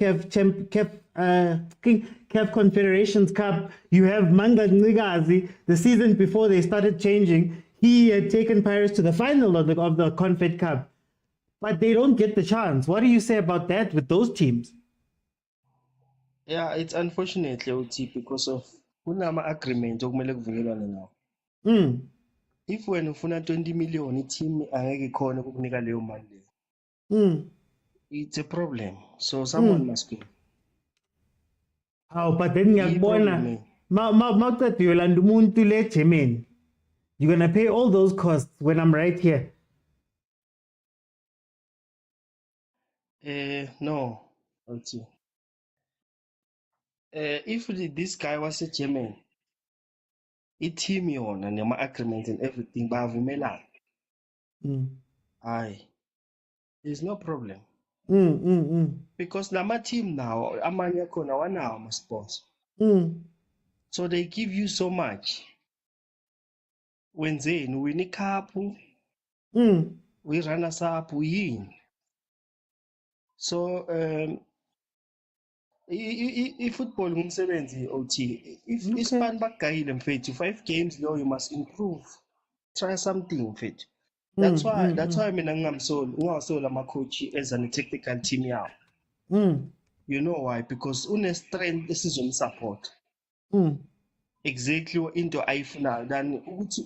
Confederations Cup. You have Manga Ngigazi. The season before they started changing, he had taken Pirates to the final of the Confed Cup. But they don't get the chance. What do you say about that with those teams? Yeah, it's unfortunately uthi because of kunama agreement okumele kuvunyelwane nawo. If wena ufuna 20 million i-team angeke ikhona ukukunika leyo mali leyo. It's a problem. So someone must go. Oh, but then ngiyakubona mawuqeda uyolanda umuntu le Germany. You're going to pay all those costs when I'm right here. No. Uthi. If this guy was a German, i-team yona nema-agreement and everything bayavumelana. Aye. There's no problem. Because nama-team now, amanye akhona wanawo ama-sponsor. So they give you so much. Wenzeni, win i-cup, we-runners up, yini. So, i-football ngumsebenzi OT. If ispan bakugayile mfethu 5 games lo, you must improve. Try something mfethu. That's why mina ngingasola ama-coach as an technical team yawo. You know why? Because une-strength esizomsupport. Exactly into ayifunayo than ukuthi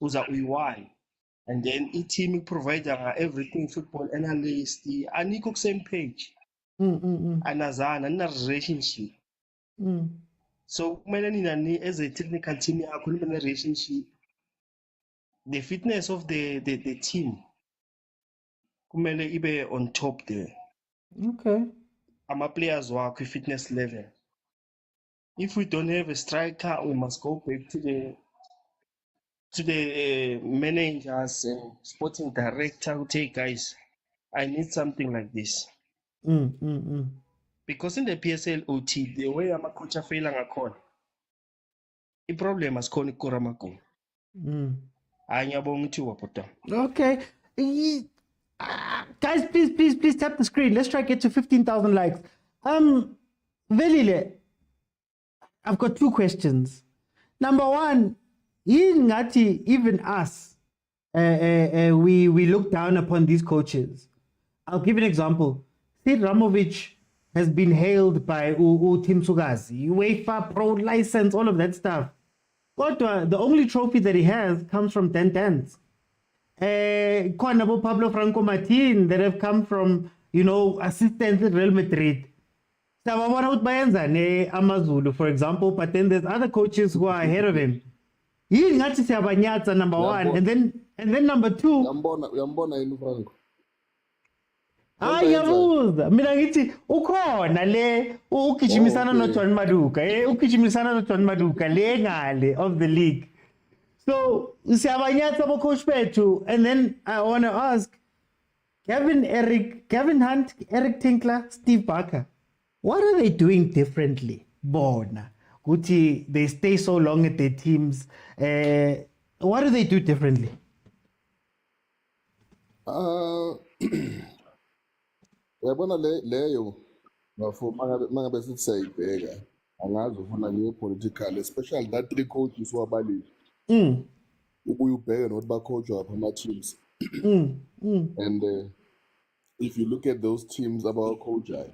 uza uyi-one. And then i-team provider everything, football analyst, anikho ku-same page. Anazana, nina-relationship. So kumele nina as a technical team yakho nibe ne-relationship. The fitness of the team kumele ibe on top there. Okay. Ama-players wakho i-fitness level. If we don't have a striker, we must go back to the managers and sporting director who say, guys, I need something like this. Because in the PSL OT, the way I'm a coach failing a call, the problem is calling Koramako. Okay. Guys, please tap the screen. Let's try to get to 15,000 likes. Velile, I've got two questions. Number one, Ngati, even us, we look down upon these coaches. I'll give you an example. Sid Ramovic has been hailed by Tim Sugazi, UEFA Pro license, all of that stuff. But the only trophy that he has comes from 10 tens. Pablo Franco Martin that have come from, assistance at Real Madrid. Amazulu, for example, but then there's other coaches who are ahead of him. Number one, and then number two. Yabuza mina ngithi ukhona le ugijimisana noJohn Maduka ugijimisana noJohn Maduka le ngale of the league. So siyabanyatsa bo coach bethu, and then I want to ask Gavin Hunt, Eric Tinkler, Steve Barker, what are they doing differently? Bona Guti, they stay so long at their teams. What do they do differently? Yabona leyo mangabe sithi sayibheka angazi ufuna ngiye political, especially that three coaches wabali ubuye ubheke nokuthi bacoachwa apha ama-teams. And if you look at those teams abawacoachayo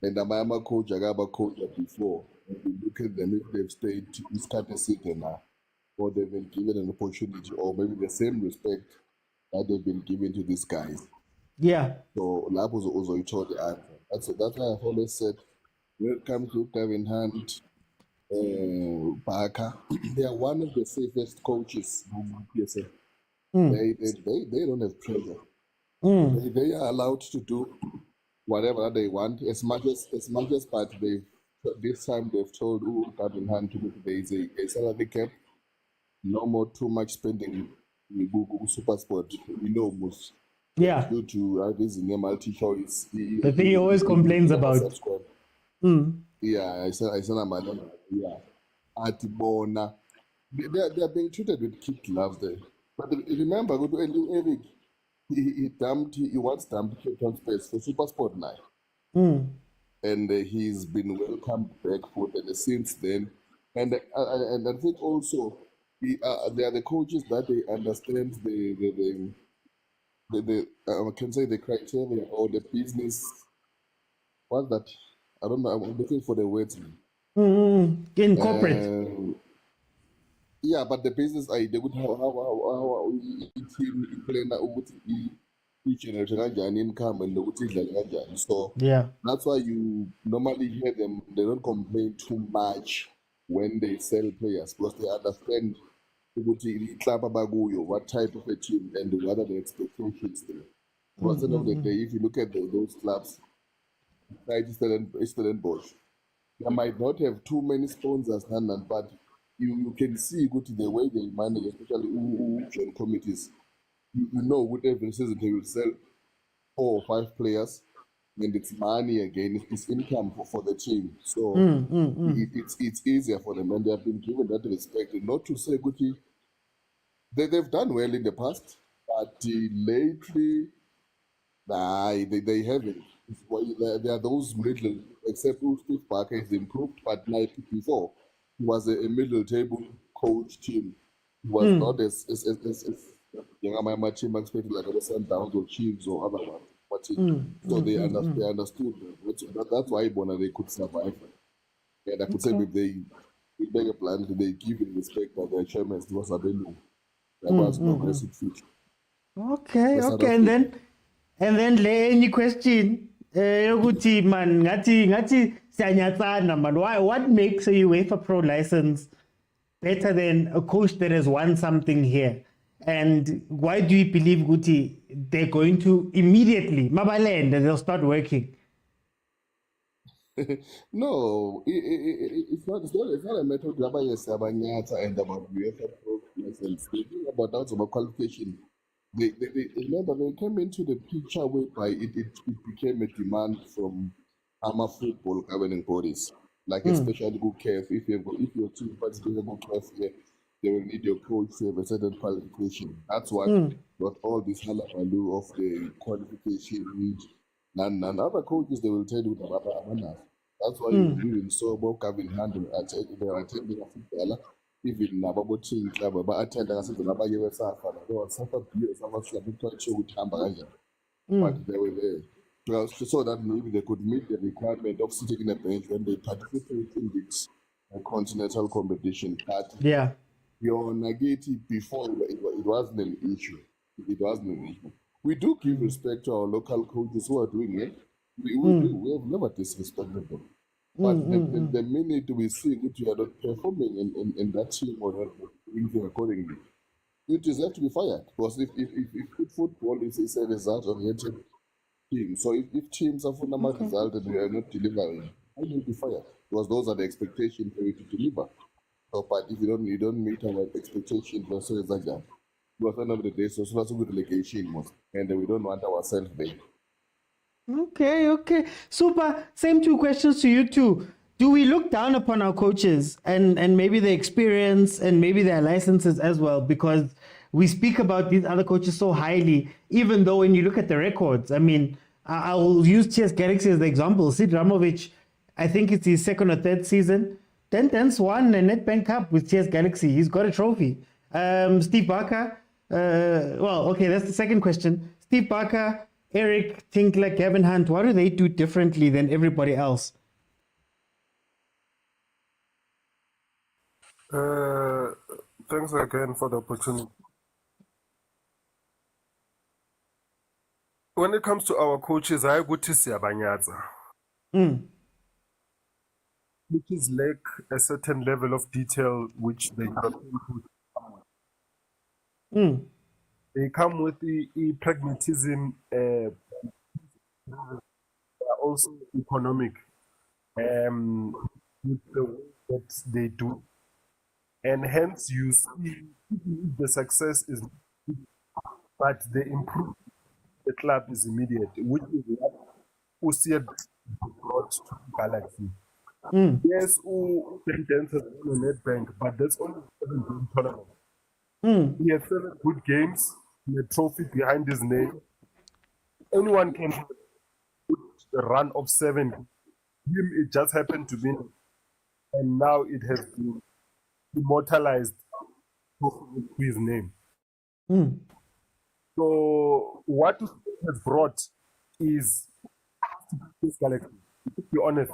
and ama-coach akabacoacha before, and you look at them, if they've stayed isikhathi eside now, or they've been given an opportunity, or maybe the same respect that they've been given to these guys. Yeah. So that was also you told the answer. That's why I've always said when it comes to Gavin Hunt, Barker, they are one of the safest coaches in PSL. They don't have pressure. They are allowed to do whatever they want as much as but this time they've told Gavin Hunt there is a salary cap, no more too much spending in Google Super Sport. We know most. Yeah. Due to this multi-choice. The thing he always complains about. Yeah, I said, yeah. Atibona. They are being treated with kid gloves there. But remember, Eric, he once dumped Cape Town Space for Super Sport now. And he's been welcomed back for since then. And I think also they are the coaches that they understand I can say the criteria or the business. What's that? I don't know. I'm looking for the words. In corporate. Yeah, but the business idea would how income and so yeah, that's why you normally hear them. They don't complain too much when they sell players because they understand what type of a team and what are the expectations there. At the end of the day, if you look at those clubs, like Stellenbosch, they might not have too many sponsors, but you can see the way they manage, especially joint committees. You know, with every season they will sell 4 or 5 players, and it's money again, it's income for the team. So it's easier for them, and they have been given that respect. Not to say they've done well in the past, but lately, they haven't. There are those middle, except Steve Barker is improved, but like before, he was a middle table coach team. He was not as my team expected like a Sundowns or Chiefs or other ones. So they understood that's why Bona they could survive. And I could say if they make a plan, they give in respect that their chairman was available. There was progressive future. Okay, and then any question? Yokuthi man, ngathi siyanyatsana man. What makes a UEFA Pro license better than a coach that has won something here? And why do you believe Guti they're going to immediately Mabalend and they'll start working? No, it's not a matter of Sabanyata and about UEFA Pro license. Speaking about that about qualification. They remember they came into the picture whereby it became a demand from AMA football governing bodies, like especially good CAF. If your team participates in good CAF, they will need your coach to have a certain qualification. That's what got all this halabaloo of the qualification. And other coaches they will tell you about. That's why you even saw Bob Gavin handle they are attending a footballer. Even Nababo team club, but attend as a Naba USA fan. They were suffered years of us like with Hamburger. But they were there. So that maybe they could meet the requirement of sitting in a bench when they participate in this continental competition. But your Nagati before it wasn't an issue. It wasn't an issue. We do give respect to our local coaches who are doing it. We do. We have never disrespected them. But the minute we see that you are not performing in that team or not doing accordingly, you deserve to be fired. Because if football is a result oriented team, so if teams are fundamental result and we are not delivering, I will be fired. Because those are the expectations for you to deliver. So, but if you don't meet our expectations, so it's like that. Because at the end of the day, so that's a good relegation, and we don't want ourselves there. Okay. Super. Same two questions to you too. Do we look down upon our coaches and maybe their experience and maybe their licenses as well? Because we speak about these other coaches so highly, even though when you look at the records, I mean, I'll use CS Galaxy as the example. Sid Ramovic, I think it's his second or third season. 10 won a Nedbank Cup with CS Galaxy. He's got a trophy. Steve Barker, that's the second question. Steve Barker, Eric Tinkler, Gavin Hunt, what do they do differently than everybody else? Thanks again for the opportunity. When it comes to our coaches, I go to Siabanyatsa, which is like a certain level of detail which they They come with the pragmatism, they are also economic with the way that they do. And hence you see the success is, but the improvement the club is immediate, which is what Usiad brought to Galaxy. Yes, who sentences on a Nedbank, but that's only 7 game tournament. He has 7 good games, a trophy behind his name. Anyone can put a run of 7. Him, it just happened to be, and now it has been immortalized to his name. So what has brought is this Galaxy. To be honest,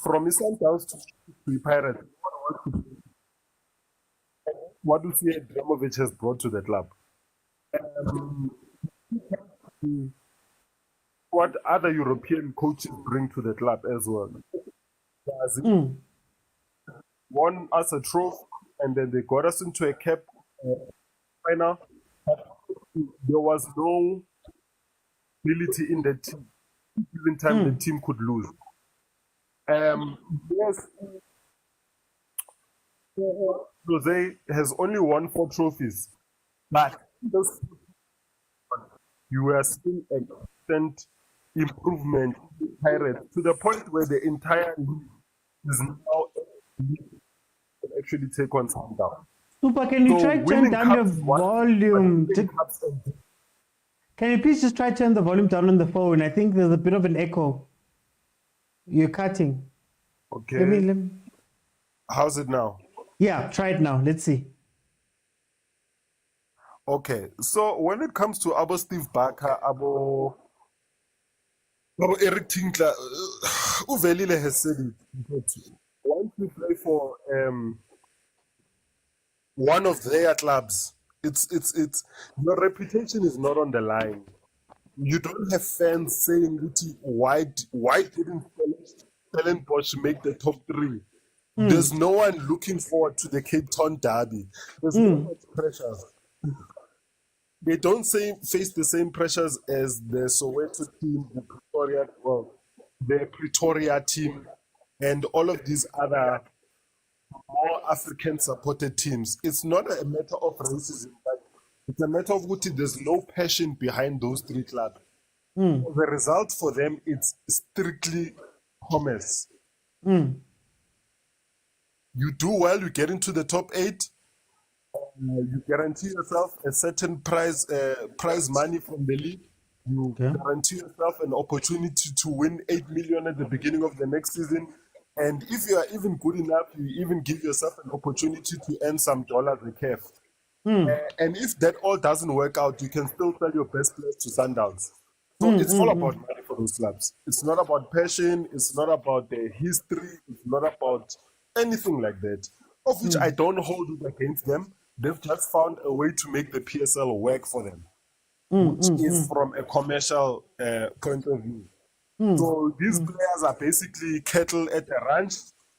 from his Sundowns to Pirates, what do you see Dramovic has brought to the club? What other European coaches bring to the club as well? Won us a trophy, and then they got us into a CAF final. There was no ability in the team. Even time the team could lose. Yes, Jose has only won 4 trophies, but you were seeing a constant improvement in Pirates to the point where the entire league is now actually take on Sundowns. Super, can you try to turn down your volume? Can you please just try to turn the volume down on the phone? I think there's a bit of an echo. You're cutting. Okay. Let me... How's it now? Yeah, try it now. Let's see. Okay, so when it comes to Abo Steve Barker, Abo Eric Tinkler, Uvelile has said it. But once you play for one of their clubs, it's your reputation is not on the line. You don't have fans saying, why didn't Stellenbosch make the top three? There's no one looking forward to the Cape Town derby. There's no much pressure. They don't face the same pressures as the Soweto team, the Pretoria team, and all of these other more African supported teams. It's not a matter of racism, but it's a matter of what there's no passion behind those three clubs. The result for them, it's strictly commerce. You do well, you get into the top 8, you guarantee yourself a certain prize money from the league. You guarantee yourself an opportunity to win 8 million at the beginning of the next season. And if you are even good enough, you even give yourself an opportunity to earn some dollars a CAF. And if that all doesn't work out, you can still sell your best players to Sundowns. So it's all about money for those clubs. It's not about passion. It's not about their history. It's not about anything like that, of which I don't hold it against them. They've just found a way to make the PSL work for them, which is from a commercial point of view. So these players are basically cattle at a ranch.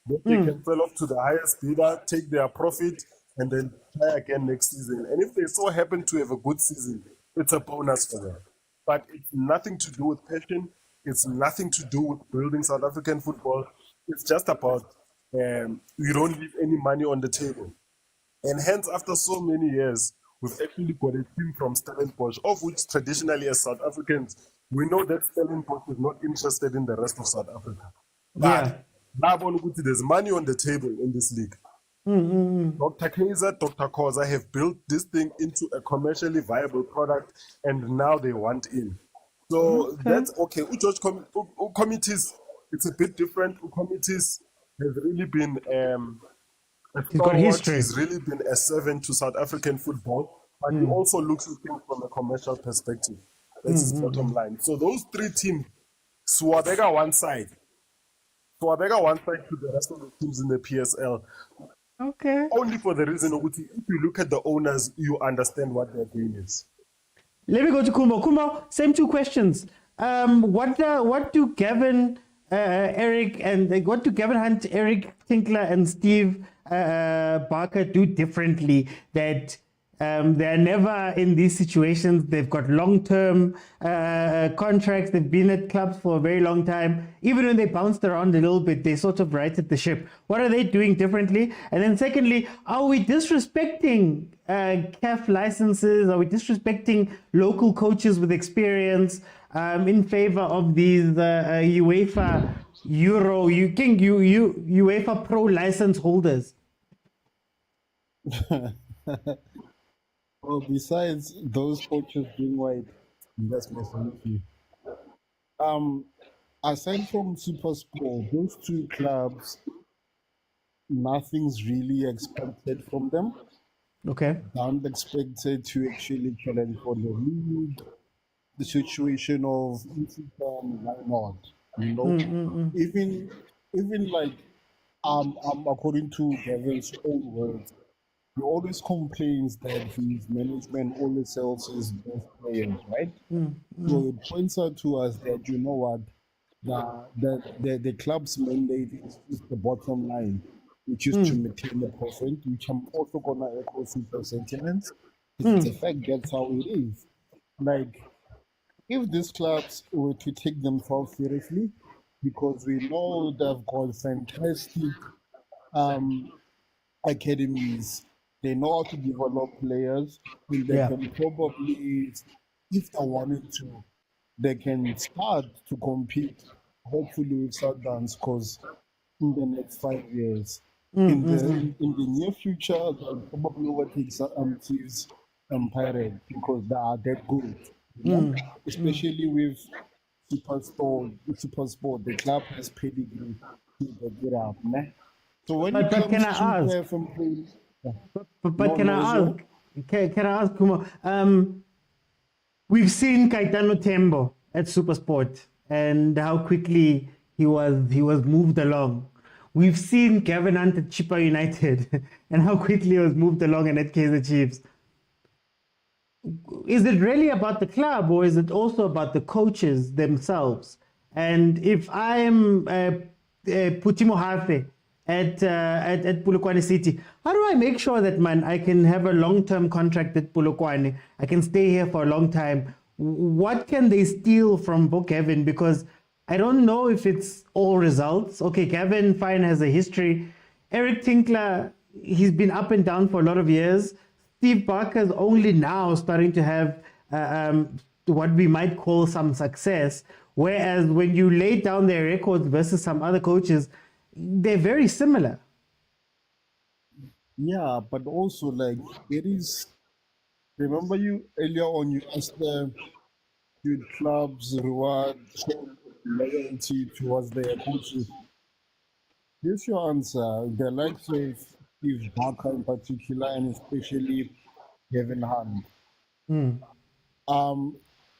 They can sell off to the highest bidder, take their profit, and then try again next season. And if they so happen to have a good season, it's a bonus for them. But it's nothing to do with passion. It's nothing to do with building South African football. It's just about we don't leave any money on the table. And hence, after so many years, we've actually got a team from Stellenbosch, of which traditionally as South Africans, we know that Stellenbosch is not interested in the rest of South Africa. But there's money on the table in this league. Dr. Kaizer, Dr. Khoza have built this thing into a commercially viable product, and now they want in. So that's okay. Committees, it's a bit different. Committees has really been He's got history. He's really been a servant to South African football, but he also looks at things from a commercial perspective. That's his bottom line. So those three teams, Swabega one side to the rest of the teams in the PSL. Okay. Only for the reason of if you look at the owners, you understand what their game is. Let me go to Kumbo. Kumbo, same two questions. What do Gavin, Eric, and what do Gavin Hunt, Eric Tinkler, and Steve Barker do differently that they're never in these situations? They've got long-term contracts. They've been at clubs for a very long time. Even when they bounced around a little bit, they sort of righted the ship. What are they doing differently? And then secondly, are we disrespecting CAF licenses? Are we disrespecting local coaches with experience in favor of these UEFA UEFA Pro license holders? Well, besides those coaches being white, that's my funny. Aside from Supersport, those two clubs, nothing's really expected from them. Okay. They aren't expected to actually challenge for the league. The situation of why not? You know, even like according to Gavin's own words, he always complains that his management always sells his best players, right? So it points out to us that, you know what, the club's mandate is the bottom line, which is to maintain the profit, which I'm also going to echo super sentiments. It's a fact, that's how it is. Like, if these clubs were to take themselves seriously, because we know they've got fantastic academies, they know how to develop players, and they can probably, if they wanted to, they can start to compete, hopefully with Sundowns, because in the next 5 years, in the near future, they'll probably overtake Chiefs and Pirates because they are that good. Especially with Supersport, the club has pedigree to back it up. So when it comes to can I ask? can I ask Kumo? We've seen Caetano Tembo at Supersport and how quickly he was moved along. We've seen Gavin at Chippa United and how quickly he was moved along and at Kaizer Chiefs. Is it really about the club or is it also about the coaches themselves? And if I'm Putimo Hafe at Polokwane City, how do I make sure that, man, I can have a long-term contract at Polokwane? I can stay here for a long time. What can they steal from Gavin? Because I don't know if it's all results. Okay, Gavin, fine, has a history. Eric Tinkler, he's been up and down for a lot of years. Steve Barker's only now starting to have what we might call some success. Whereas when you lay down their records versus some other coaches, they're very similar. Yeah, but also like there is. Remember you earlier on you asked the clubs reward loyalty towards their coaches. Here's your answer. The likes of Steve Barker in particular, and especially Gavin Hunt.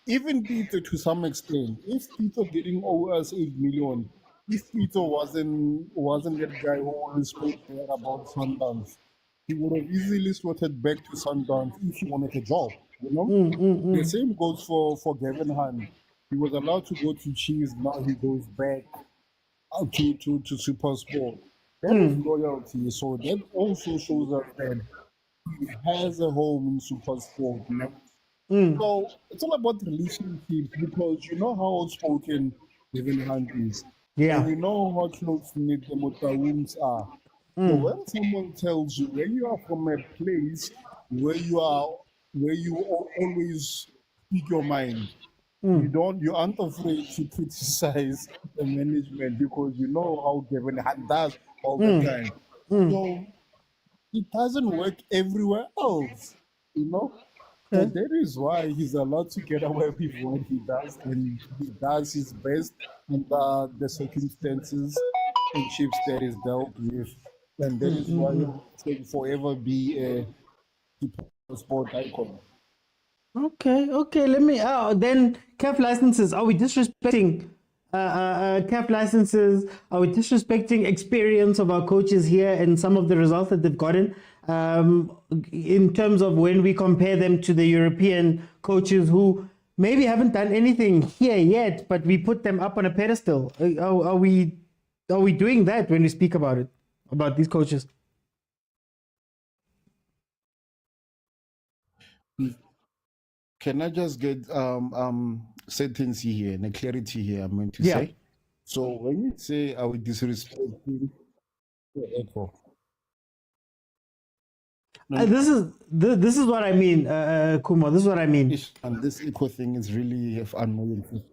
Even Peter to some extent. If Peter getting over us 8 million, if Peter wasn't that guy who always spoke there about Sundowns, he would have easily slotted back to Sundowns if he wanted a job. You know, the same goes for Gavin Hunt. He was allowed to go to Chiefs. Now he goes back to SuperSport. That is loyalty. So that also shows us that he has a home in SuperSport. You know? So it's all about relationships because you know how outspoken Gavin Hunt is. Yeah. And we know how close-knit the Motaungs are. So when someone tells you when you are from a place where you always speak your mind, you aren't afraid to criticize the management because you know how Gavin Hunt does all the time. So it doesn't work everywhere else, you know. And that is why he's allowed to get away with what he does, and he does his best under the circumstances and chips that is dealt with. And that is why he will forever be a sport icon. Okay. Let me. Then CAF licenses. Are we disrespecting CAF licenses? Are we disrespecting experience of our coaches here and some of the results that they've gotten? In terms of when we compare them to the European coaches who maybe haven't done anything here yet, but we put them up on a pedestal. Are we doing that when we speak about it, about these coaches? Can I just get certainty here and a clarity here? I'm going to Yeah. say. So when you say are we disrespecting the echo? This is what I mean, Kumo. This is what I mean. And this echo thing is really annoying.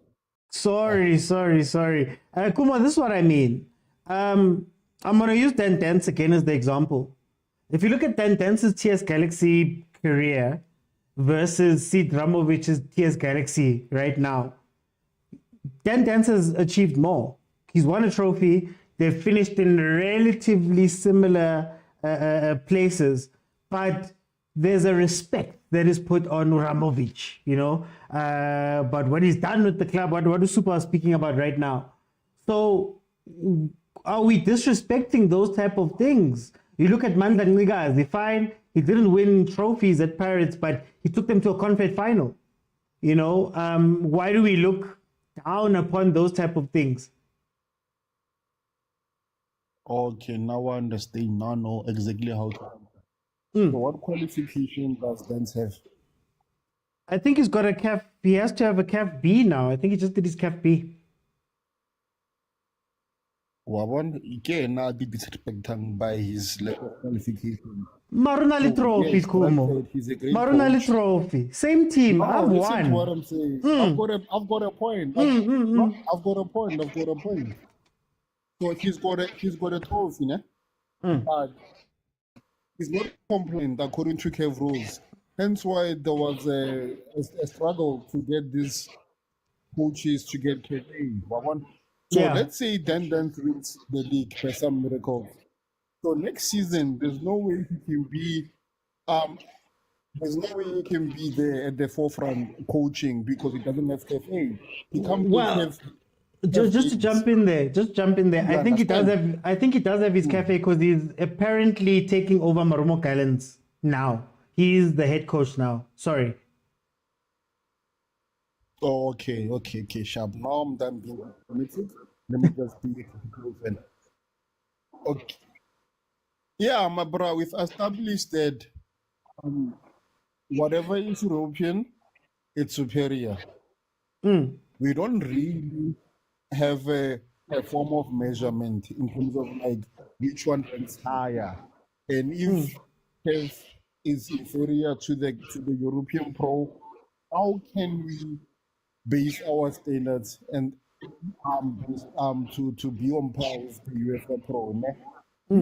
Sorry. Kumo, this is what I mean. I'm going to use Dan Dance again as the example. If you look at Dan Dance's TS Galaxy career versus Sid Ramovic's TS Galaxy right now, Dan Dance has achieved more. He's won a trophy. They've finished in relatively similar places, but there's a respect that is put on Ramovic, you know. But what he's done with the club, what is Super speaking about right now? So are we disrespecting those type of things? You look at Mandla Ncigazi, fine, he didn't win trophies at Pirates, but he took them to a Confed final. You know, why do we look down upon those type of things? Okay, now I understand. Now I know exactly how to answer. So what qualification does Dance have? I think he's got a CAF. He has to have a CAF B now. I think he just did his CAF B. Wabon, he cannot be disrespected by his level of qualification. Marunali Trophy, yes, Kumo. granted, he's a great Marunali coach. Trophy. Same team. No, I've listen to won. what I'm saying. I've got a point. No, I've got a point. So he's got a trophy, né? But he's not complained according to CAF rules. Hence why there was a struggle to get these coaches to get CAF. So let's say Dan wins the league by some miracle. So next season, there's no way he can be there's no way he can be there at the forefront coaching because he doesn't have CAF. He can't Well, be just to jump in there. You I think he does understand? have. I think he does have his cafe because he's apparently taking over Marumo Gallants now. He's the head coach now. Sorry. Oh, okay, sharp. Now I'm done being committed. Let me just be a critical fan. Okay. Yeah, my bro, we've established that whatever is European, it's superior. We don't really have a form of measurement in terms of like which one ranks higher. And if CAF is inferior to the European Pro, how can we base our standards and to be on par with the UEFA Pro?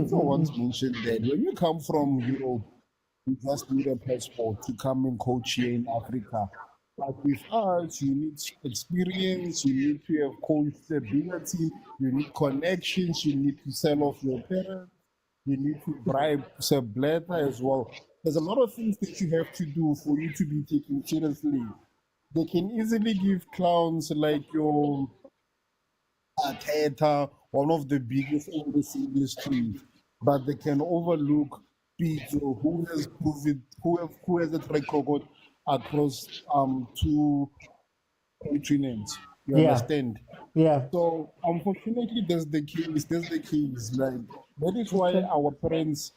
So once mentioned that when you come from Europe, you just need a passport to come and coach here in Africa. But with us, you need experience, you need to have coach stability, you need connections, you need to sell off your parents, you need to bribe Sir Blatter as well. There's a lot of things that you have to do for you to be taken seriously. They can easily give clowns like your Arteta, one of the biggest in this industry, but they can overlook Pitso, who has proven, who has a track record across 2 continents. You understand? Yeah. So unfortunately, that's the case. Like that is why our parents,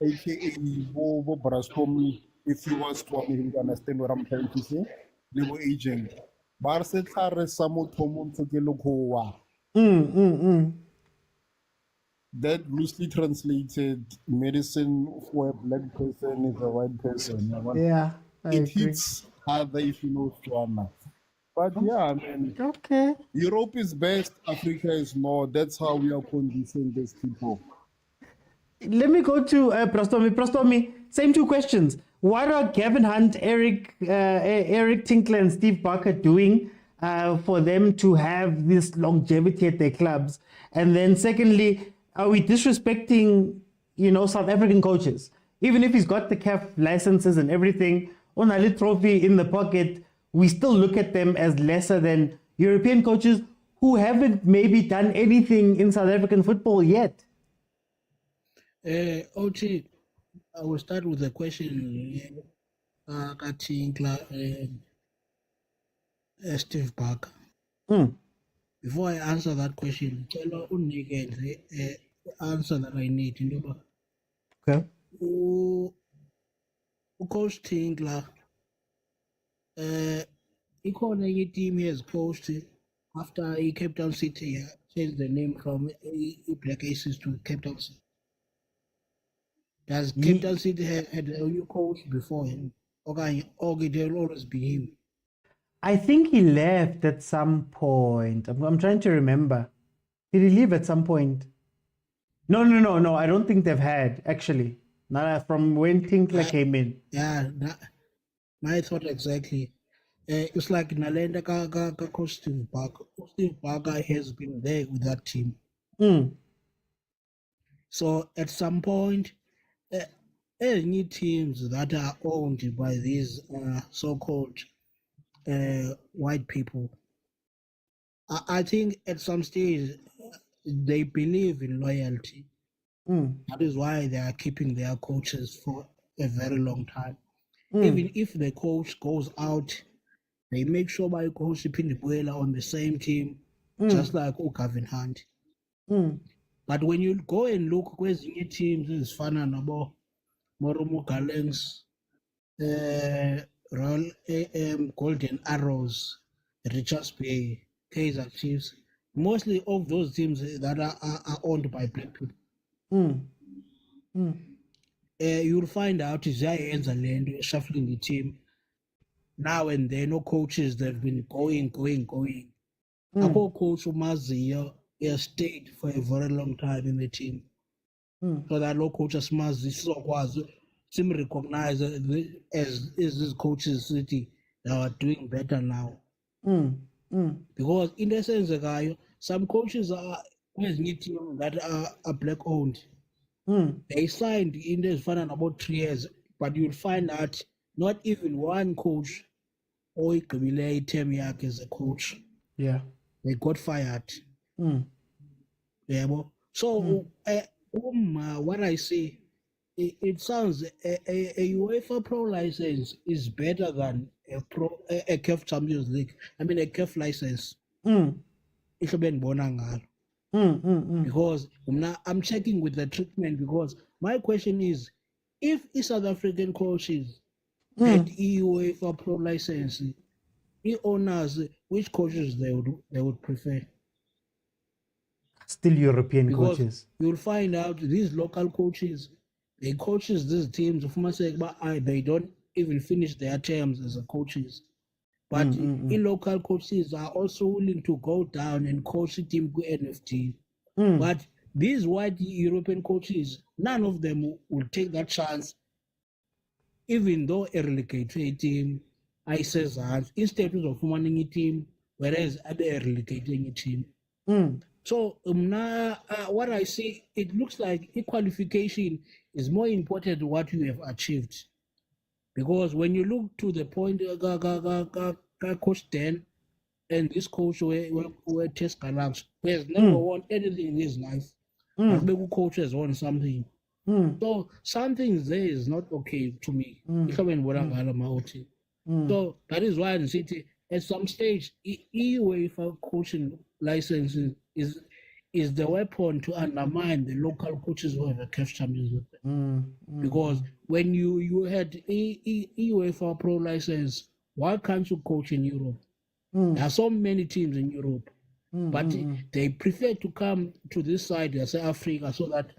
aka Bobo Brastomi, if you was to understand what I'm trying to say, they were agent. That loosely translated, medicine for a black person is a white person. Yeah. It hits harder if you know Swana. But yeah, man. Okay. Europe is best, Africa is not. That's how we are conditioned as people. Let me go to Prastomi. Same 2 questions. What are Gavin Hunt, Eric Tinkler, and Steve Barker doing for them to have this longevity at their clubs? And then secondly, are we disrespecting, South African coaches? Even if he's got the CAF licenses and everything, on a little trophy in the pocket, we still look at them as lesser than European coaches who haven't maybe done anything in South African football yet. OT, I will start with the question. Steve Barker. Before I answer that question, tell the answer that I need. Okay. Coach Tinkler, ikhona enye team he has coached after Cape Town City changed the name from Black Aces to Cape Town City. Does Cape Town City had a new coach before him? Or there will always be him? I think he left at some point. I'm trying to remember. Did he leave at some point? No. I don't think they've had, actually. Not from when Tinkler came in. Yeah, my thought exactly. It's like Nalenda ka Coach Steve Barker. Steve Barker has been there with that team. So at some point, any teams that are owned by these so-called white people, I think at some stage they believe in loyalty. That is why they are keeping their coaches for a very long time. Even if the coach goes out, they make sure by coach Pindibuela on the same team, just like Gavin Hunt. But when you go and look where's your teams, it's fun and about Moromo Gallants, Golden Arrows, Richards Bay, Kaizer Chiefs, mostly of those teams that are owned by black people. You'll find out is ends and land shuffling the team. Now and then, no coaches they've been going. A whole coach Mazia has stayed for a very long time in the team. So that no coaches Mazia seem recognized as these coaches city that are doing better now. Because in the sense, some coaches are team that are black owned. They signed in this fund about 3 years, but you'll find that not even one coach oyigqibile i-term yakhe as a coach. Yeah. They got fired. Yeah, so what I say, it sounds a UEFA Pro license is better than a CAF Champions League. I mean a CAF license. Because I'm checking with the treatment, because my question is, if South African coaches had UEFA Pro license, the owners, which coaches they would prefer? Still European Because coaches. you'll find out these local coaches, they coaches these teams, they don't even finish their terms as a coaches. But local coaches are also willing to go down and coach a team to NFT. But these white European coaches, none of them will take that chance, even though a relegated team, I say that, instead of forming a team, whereas they're relegating a team. So what I see, it looks like qualification is more important than what you have achieved. Because when you look to the point, Coach Dan and this coach were Test Galaks, who has never won anything in his life, but maybe coach has won something. So something there is not okay to me. So that is why in City, at some stage, UEFA coaching licenses is the weapon to undermine the local coaches who have a CAF Champions League. Because when you had UEFA Pro license, why can't you coach in Europe? There are so many teams in Europe, but they prefer to come to this side, as Africa, so that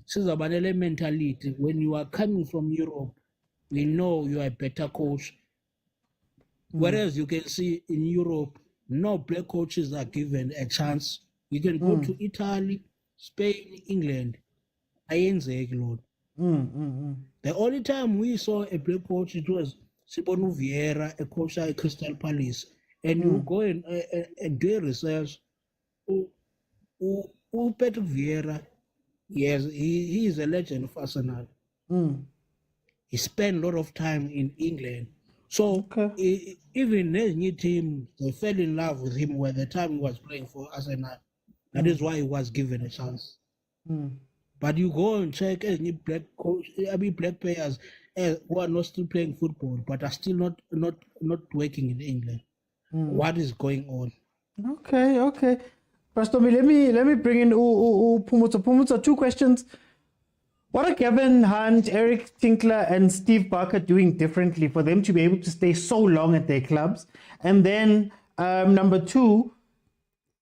Sizabanele mentality, when you are coming from Europe, we know you are a better coach. Whereas you can see in Europe, no black coaches are given a chance. You can go to Italy, Spain, England. The only time we saw a black coach, it was Sibonu Vieira, a coach at Crystal Palace. And you go and do research. Patrice Vieira, yes, he is a legend of Arsenal. He spent a lot of time in England. So even the new team, they fell in love with him when the time he was playing for Arsenal. That is why he was given a chance. But you go and check any black players who are not still playing football, but are still not working in England. What is going on? Okay. Pastor, let me bring in Pumutsa. Pumutsa, two questions. What are Gavin Hunt, Eric Tinkler, and Steve Barker doing differently for them to be able to stay so long at their clubs? And then number two,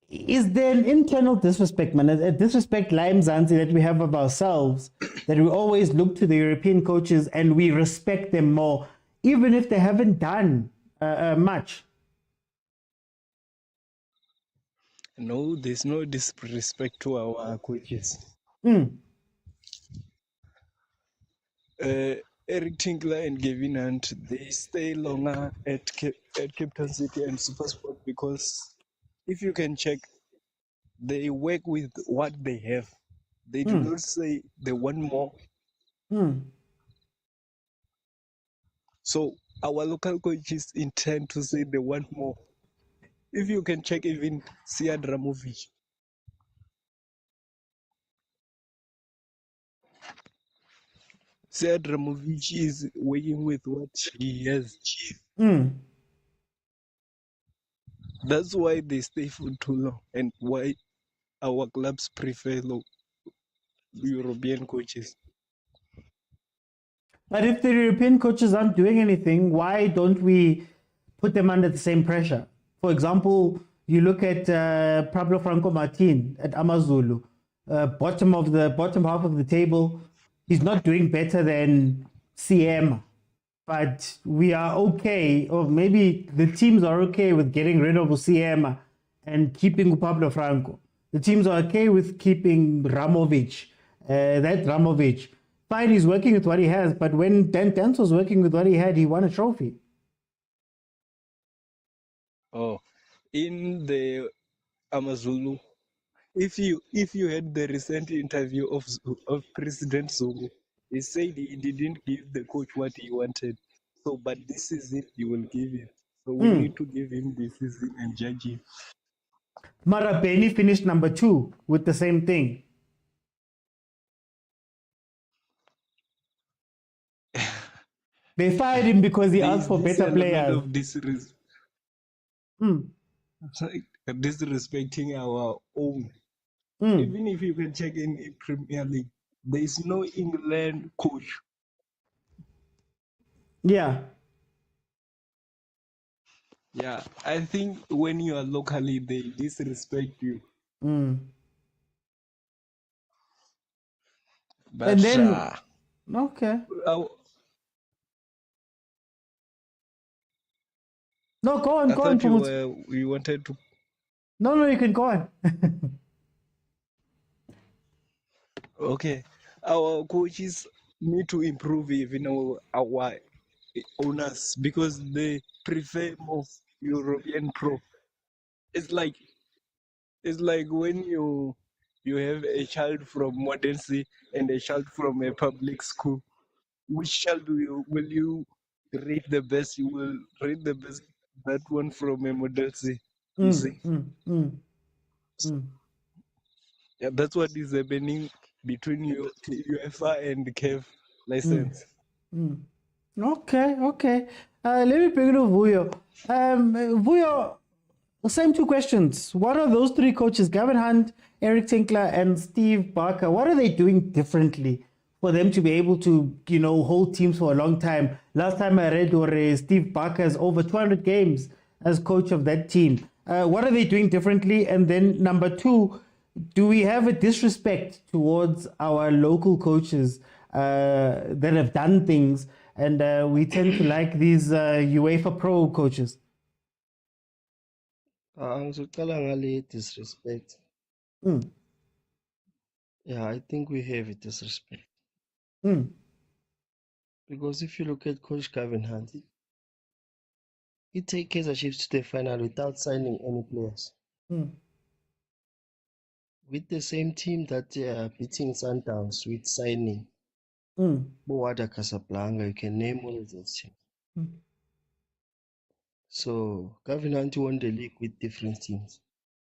is there an internal disrespect, man? A disrespect, Lime Zanzi, that we have of ourselves, that we always look to the European coaches and we respect them more, even if they haven't done much? No, there's no disrespect to our coaches. Eric Tinkler and Gavin Hunt, they stay longer at Cape City and Supersport because if you can check, they work with what they have. They do not say they want more. So our local coaches intend to say they want more. If you can check even Siad Ramovic. Siad Ramovic is working with what he has. That's why they stay for too long and why our clubs prefer European coaches. But if the European coaches aren't doing anything, why don't we put them under the same pressure? For example, you look at Pablo Franco Martin at Amazulu, bottom half of the table. He's not doing better than CM, but we are okay, or maybe the teams are okay with getting rid of CM and keeping Pablo Franco. The teams are okay with keeping Ramovic. Fine, he's working with what he has, but when Dan was working with what he had, he won a trophy. Oh, in the Amazulu, if you had the recent interview of President Zulu, he said he didn't give the coach what he wanted. So, but this season he will give it. So we need to give him this season and judge him. Mara Benny finished number 2 with the same thing. They fired him because he asked for better players. Of disrespecting our own. Even if you can check in Premier League, there is no England coach. Yeah. Yeah, I think when you are locally, they disrespect you. But And then, okay. No, go on, I go on. thought you wanted to. No, you can go on. Okay, our coaches need to improve even our owners because they prefer more European pro. It's like when you have a child from Modern C and a child from a public school. Which child will you rate the best? You will rate the best that one from a Modern C. You see? Yeah, that's what is happening between UEFA and CAF license. Okay. Let me bring it to Vuyo. Vuyo, same 2 questions. What are those 3 coaches, Gavin Hunt, Eric Tinkler, and Steve Barker, what are they doing differently for them to be able to, hold teams for a long time? Last time I read, Steve Barker has over 200 games as coach of that team. What are they doing differently? And then number 2, do we have a disrespect towards our local coaches that have done things, and we tend to like these UEFA Pro coaches? Ngizocala ngale disrespect. Yeah, I think we have a disrespect. Because if you look at Coach Gavin Hunt, he take Kaizer Chiefs to the final without signing any players. With the same team that they are beating Sundowns with signing. Boada Casablanca, you can name all of those teams. So Gavin Hunt won the league with different teams.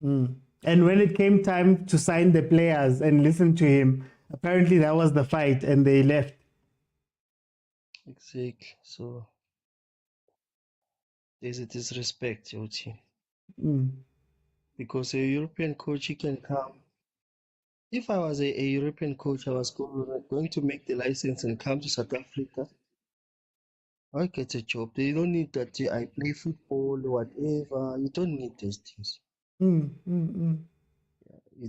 And when it came time to sign the players and listen to him, apparently that was the fight and they left. Exactly. So there's a disrespect, your team. Because a European coach, he can come. If I was a European coach, I was going to make the license and come to South Africa. I get a job. They don't need that I play football or whatever. You don't need those things. You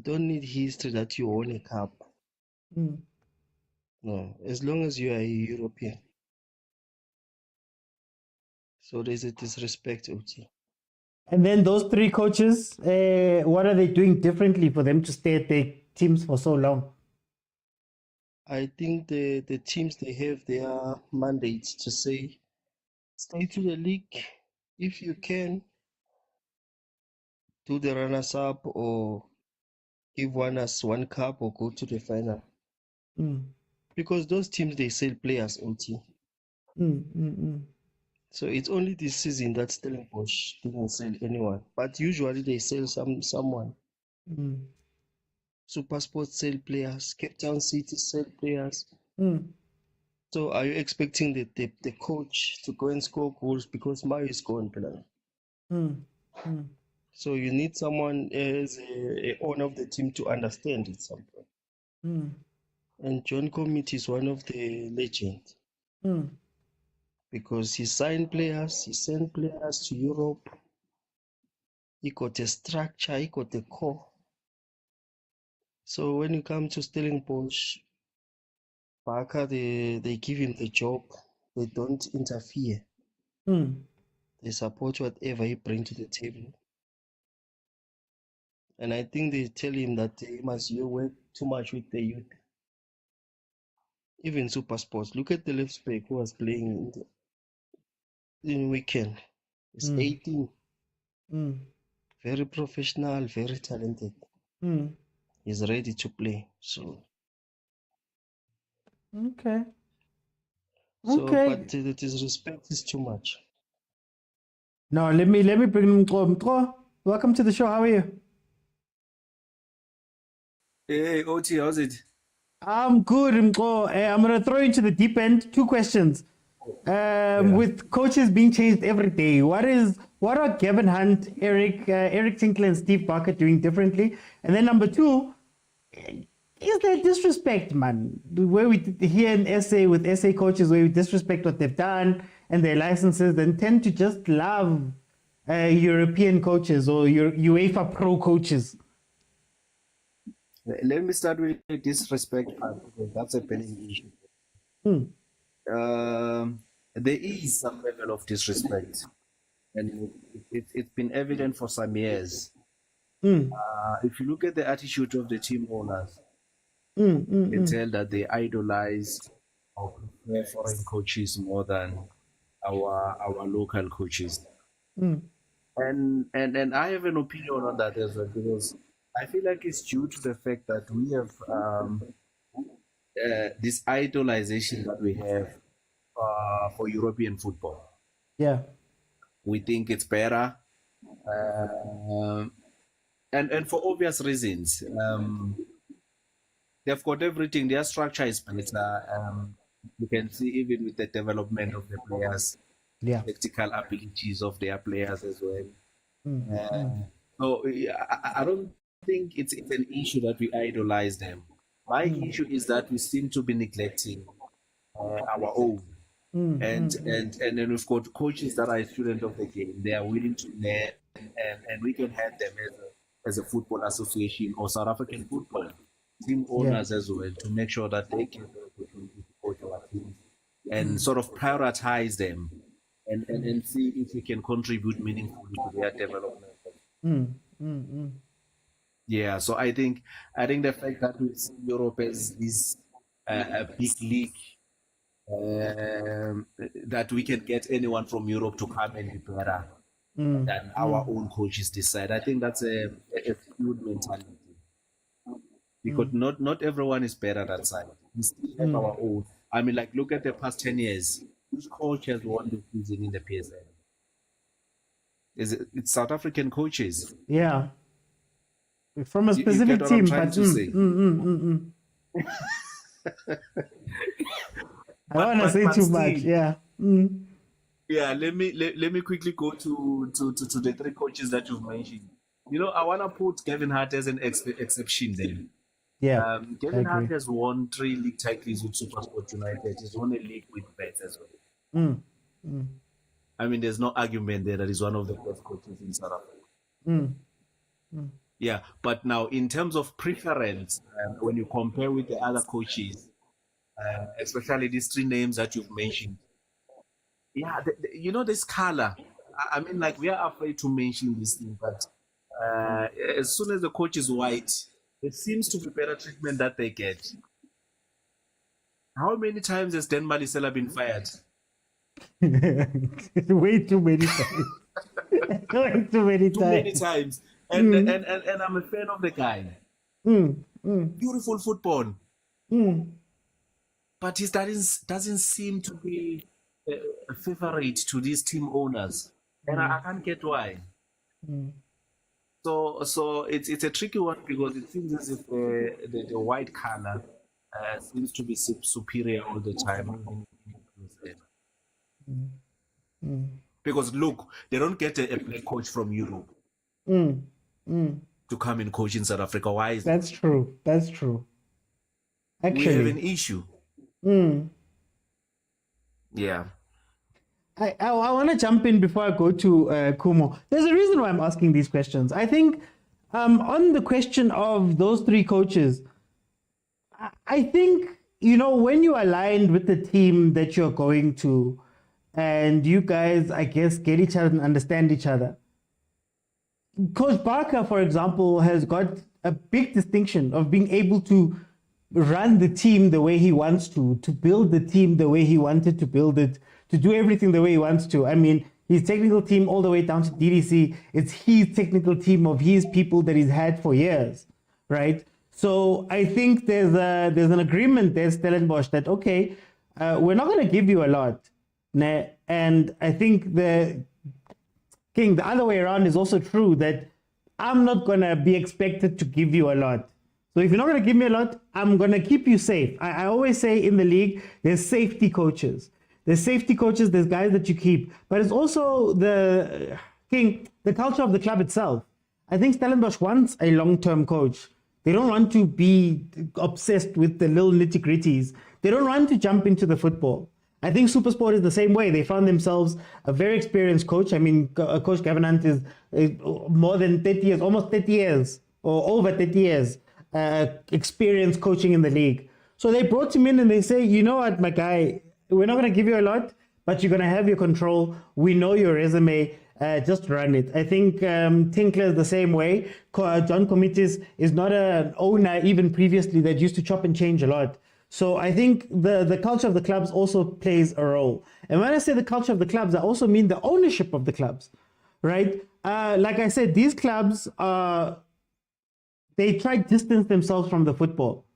don't need history that you own a cup. No, as long as you are a European. So there's a disrespect, OT. And then those 3 coaches, what are they doing differently for them to stay at their teams for so long? I think the teams, they have their mandates to say, stay to the league if you can, do the runners-up or give us one cup or go to the final. Because those teams, they sell players, OT. So it's only this season that Stellenbosch didn't sell anyone. But usually they sell someone. Supersport sell players, Cape Town City sell players. So are you expecting the coach to go and score goals because Mario is gone? So you need someone as a owner of the team to understand it something. And John Committee is one of the legends. Because he signed players, he sent players to Europe. He got a structure, he got a core. So when you come to Stellenbosch, Barker, they give him the job. They don't interfere. They support whatever he brings to the table. And I think they tell him that he must work too much with the youth. Even Super Sports. Look at the left back who was playing in weekend. He's 18. Very professional, very talented. He's ready to play. So okay. So, Okay. but the disrespect is too much. No, let me bring Mqo. Mqo, welcome to the show. How are you? Hey, OT, how's it? I'm good, Mqo. I'm gonna throw you into the deep end. 2 questions. With coaches being changed every day, what are Gavin Hunt, Eric Tinkler, and Steve Barker doing differently? And then number 2, is there disrespect, man? Where we here in SA with SA coaches, where we disrespect what they've done and their licenses, and tend to just love European coaches or UEFA Pro coaches. Let me start with the disrespect part, because that's a burning issue. There is some level of disrespect, and it's been evident for some years. If you look at the attitude of the team owners, you can tell that they idolize or prefer foreign coaches more than our local coaches. And I have an opinion on that as well, because I feel like it's due to the fact that we have this idolization that we have for European football. Yeah. We think it's better, and for obvious reasons. They've got everything. Their structure is better. You can see even with the development of the players, tactical abilities of their players as well. So I don't think it's an issue that we idolize them. My issue is that we seem to be neglecting our own. And then we've got coaches that are students of the game. They are willing to learn, and we can help them as a football association or South African football team owners as well, to make sure that they can coach our teams and sort of prioritize them and see if we can contribute meaningfully to their development. Yeah, so I think the fact that we see Europe as this a big league, that we can get anyone from Europe to come and be better than our own coaches decide. I think that's a skewed mentality, because not everyone is better that side. We still have our own. I mean, like, look at the past 10 years. Which coach has won the season in the PSL? It's South African coaches. Yeah. From a You specific get what team, I'm trying but to say? I don't want to say but too still, much. Yeah. Yeah, let me quickly go to the 3 coaches that you've mentioned. I want to put Gavin Hart as an exception there. Yeah. Gavin Hart has won 3 league titles with SuperSport United. He's won a league with Bets as well. I mean, there's no argument there that he's one of the best coaches in South Africa. Yeah, but now in terms of preference, when you compare with the other coaches, especially these 3 names that you've mentioned, this color. I mean, like, we are afraid to mention this thing, but as soon as the coach is white, it seems to be better treatment that they get. How many times has Dan Malisela been fired? Way too many times. Way too many times. Too many times. And I'm a fan of the guy. Beautiful football. But he doesn't seem to be a favorite to these team owners. And I can't get why. So it's a tricky one, because it seems as if the white color seems to be superior all the time. Because look, they don't get a black coach from Europe to come and coach in South Africa. Why is That's true. That's true. Actually, we have an issue? Yeah. I want to jump in before I go to Kumo. There's a reason why I'm asking these questions. I think on the question of those 3 coaches, I think, when you aligned with the team that you're going to, and you guys, I guess, get each other and understand each other. Coach Barker, for example, has got a big distinction of being able to run the team the way he wants to build the team the way he wanted to build it, to do everything the way he wants to. I mean, his technical team all the way down to DDC, it's his technical team of his people that he's had for years, right? So I think there's an agreement there, Stellenbosch, that, okay, we're not going to give you a lot. And I think the other way around is also true, that I'm not going to be expected to give you a lot. So if you're not going to give me a lot, I'm going to keep you safe. I always say in the league, there's safety coaches. There's safety coaches, there's guys that you keep. But it's also the culture of the club itself. I think Stellenbosch wants a long-term coach. They don't want to be obsessed with the little nitty-gritties. They don't want to jump into the football. I think Supersport is the same way. They found themselves a very experienced coach. I mean, Coach Gavin is more than 30 years, almost 30 years, or over 30 years, experience coaching in the league. So they brought him in and they say, you know what, my guy, we're not going to give you a lot, but you're going to have your control. We know your resume. Just run it. I think Tinkler is the same way. John Comitis is not an owner even previously that used to chop and change a lot. So I think the culture of the clubs also plays a role. And when I say the culture of the clubs, I also mean the ownership of the clubs, right? Like I said, these clubs, they try to distance themselves from the football.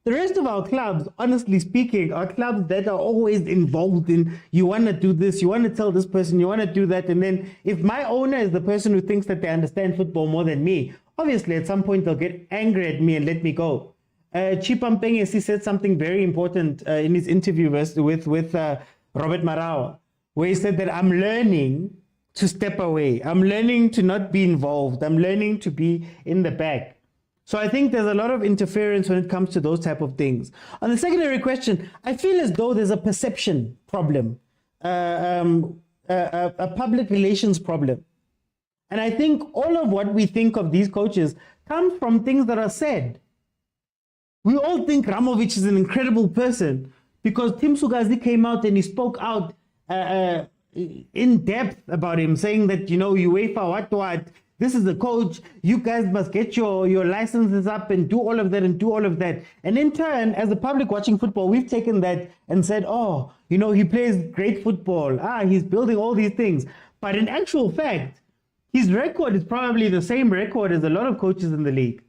The rest of our clubs, honestly speaking, are clubs that are always involved in, you want to do this, you want to tell this person, you want to do that. And then if my owner is the person who thinks that they understand football more than me, obviously at some point they'll get angry at me and let me go. Chipam Pengesi said something very important in his interview with Robert Marawa, where he said that I'm learning to step away. I'm learning to not be involved. I'm learning to be in the back. So I think there's a lot of interference when it comes to those type of things. On the secondary question, I feel as though there's a perception problem, a public relations problem. And I think all of what we think of these coaches comes from things that are said. We all think Ramovic is an incredible person because Tim Sugazi came out and he spoke out in depth about him, saying that, you know, UEFA, what, this is the coach, you guys must get your licenses up and do all of that and do all of that. And in turn, as the public watching football, we've taken that and said, oh, you know, he plays great football. He's building all these things. But in actual fact, his record is probably the same record as a lot of coaches in the league.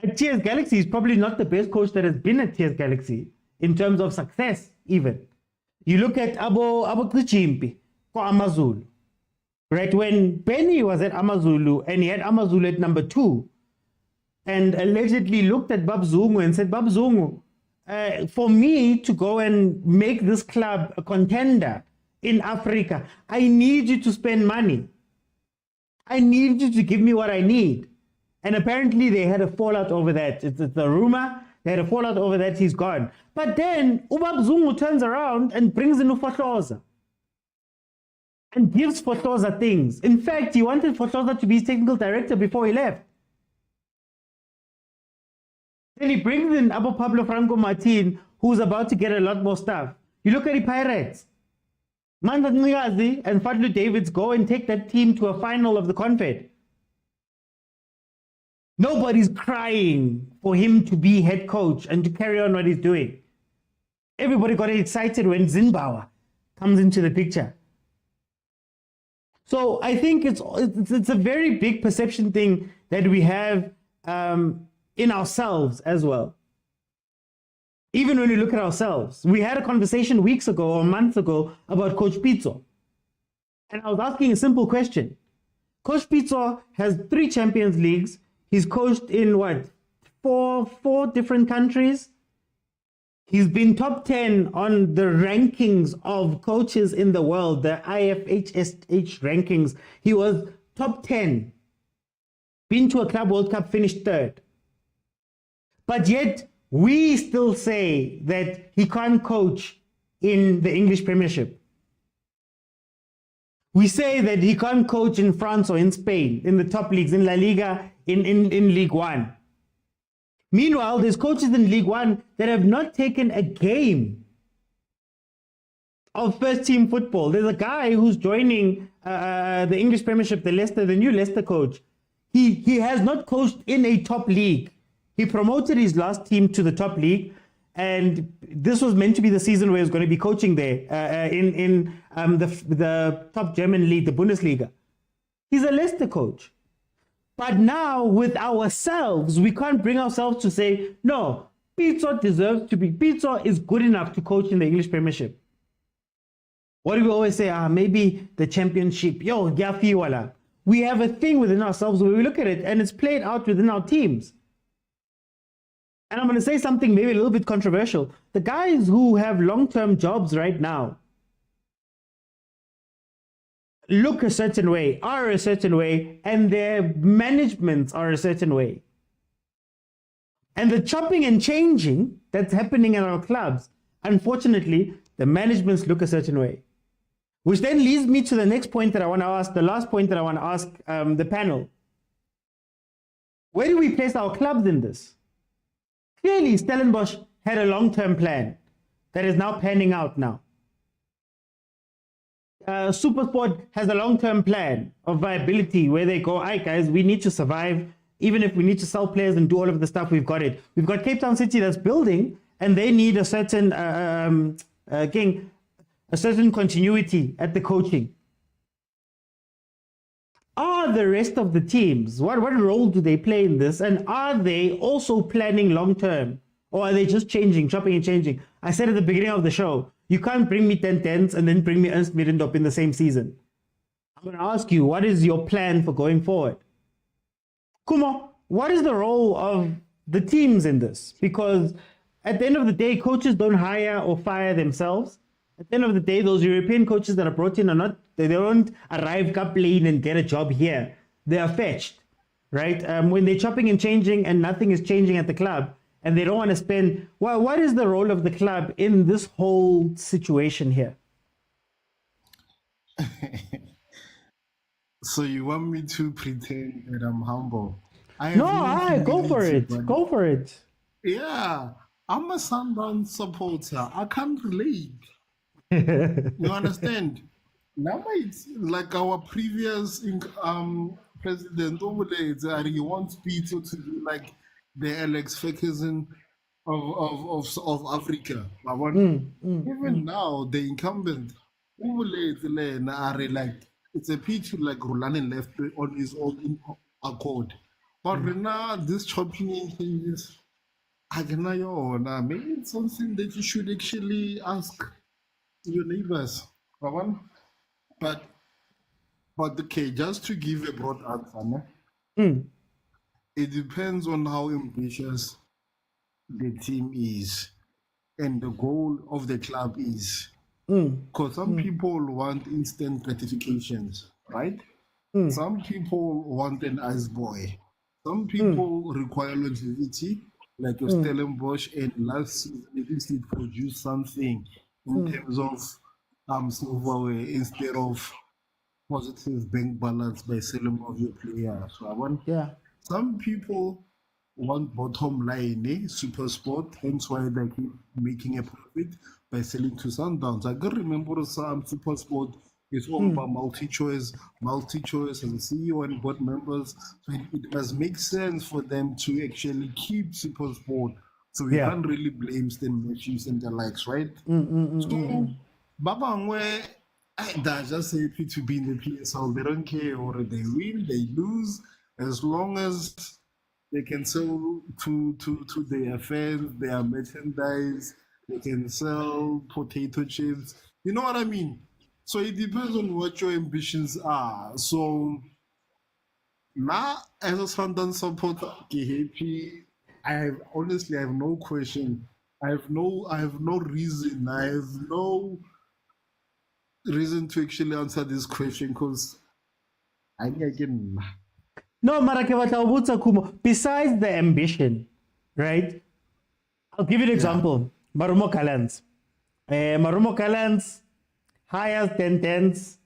At TS Galaxy, he's probably not the best coach that has been at TS Galaxy in terms of success, even. You look at Abo Kuchimpi, Amazulu, right? When Benny was at Amazulu and he had Amazulu at number 2 and allegedly looked at Bab Zungu and said, Bab Zungu, for me to go and make this club a contender in Africa, I need you to spend money. I need you to give me what I need. And apparently they had a fallout over that. It's a rumor. They had a fallout over that. He's gone. But then Ubab Zungu turns around and brings in Ufotloza and gives Fotloza things. In fact, he wanted Fotloza to be his technical director before he left. Then he brings in Abu Pablo Franco Martin, who's about to get a lot more stuff. You look at the Pirates. Mandat Nigazi and Fadlu Davids go and take that team to a final of the Confed. Nobody's crying for him to be head coach and to carry on what he's doing. Everybody got excited when Zimbabwe comes into the picture. So I think it's a very big perception thing that we have in ourselves as well. Even when we look at ourselves, we had a conversation weeks ago or months ago about Coach Pitso. And I was asking a simple question. Coach Pitso has 3 Champions Leagues. He's coached in what? Four different countries. He's been top 10 on the rankings of coaches in the world, the IFHSH rankings. He was top 10. Been to a Club World Cup, finished 3rd. But yet, we still say that he can't coach in the English Premiership. We say that he can't coach in France or in Spain, in the top leagues, in La Liga, in League One. Meanwhile, there's coaches in League One that have not taken a game of first-team football. There's a guy who's joining the English Premiership, the new Leicester coach. He has not coached in a top league. He promoted his last team to the top league, and this was meant to be the season where he was going to be coaching there in the top German league, the Bundesliga. He's a Leicester coach. But now with ourselves, we can't bring ourselves to say, no, Pitso deserves to be. Pitso is good enough to coach in the English Premiership. What do we always say? Maybe the Championship. Yo, Gafi wala. We have a thing within ourselves where we look at it and it's played out within our teams. And I'm going to say something maybe a little bit controversial. The guys who have long-term jobs right now look a certain way, are a certain way, and their managements are a certain way. And the chopping and changing that's happening in our clubs, unfortunately, the managements look a certain way. Which then leads me to the next point that I want to ask, the last point that I want to ask the panel. Where do we place our clubs in this? Clearly, Stellenbosch had a long-term plan that is now panning out now. Supersport has a long-term plan of viability where they go, all right, guys, we need to survive. Even if we need to sell players and do all of the stuff, we've got it. We've got Cape Town City that's building, and they need a certain a certain continuity at the coaching. Are the rest of the teams, what role do they play in this? And are they also planning long-term? Or are they just changing, chopping and changing? I said at the beginning of the show, you can't bring me 10 tens and then bring me Ernst Middendorp in the same season. I'm going to ask you, what is your plan for going forward? Kumo, what is the role of the teams in this? Because at the end of the day, coaches don't hire or fire themselves. At the end of the day, those European coaches that are brought in are not, they don't arrive cup lane and get a job here. They are fetched, right? When they're chopping and changing and nothing is changing at the club and they don't want to spend, well, what is the role of the club in this whole situation here? So you want me to pretend that I'm humble? Go for it. Go for it. Yeah, I'm a Sundowns supporter. I can't relate. You understand? Now it's like our previous president over there, he wants Pitso to be like the Alex Ferguson of Africa. Even now, the incumbent over there are like, it's a picture like Rulani left on his own accord. But now this chopping is maybe it's something that you should actually ask your neighbors. But okay, just to give a broad answer, it depends on how ambitious the team is and the goal of the club is. Because some people want instant gratifications, right? Some people want an ice boy. Some people require longevity, like your Stellenbosch, and last season at least it produced something in terms of silverware instead of positive bank balance by selling of your players. So some people want bottom line, super sport, hence why they keep making a profit by selling to Sundowns. I can remember some super sport is all about multi-choice as a CEO and board members. So it must make sense for them to actually keep super sport. So we can't really blame Stan Matthews and the likes, right? So Babangwe, they're just happy to be in the PSL. They don't care whether they win, they lose, as long as they can sell to their fans, their merchandise, they can sell potato chips. You know what I mean? So it depends on what your ambitions are. So now, as a Sundowns supporter, happy. I have no question. I have no reason. I have no reason to actually answer this question because I can. No, Kumo. Besides the ambition, right? I'll give you an example. Marumo Kalans. Marumo Kalans hires 10 tens,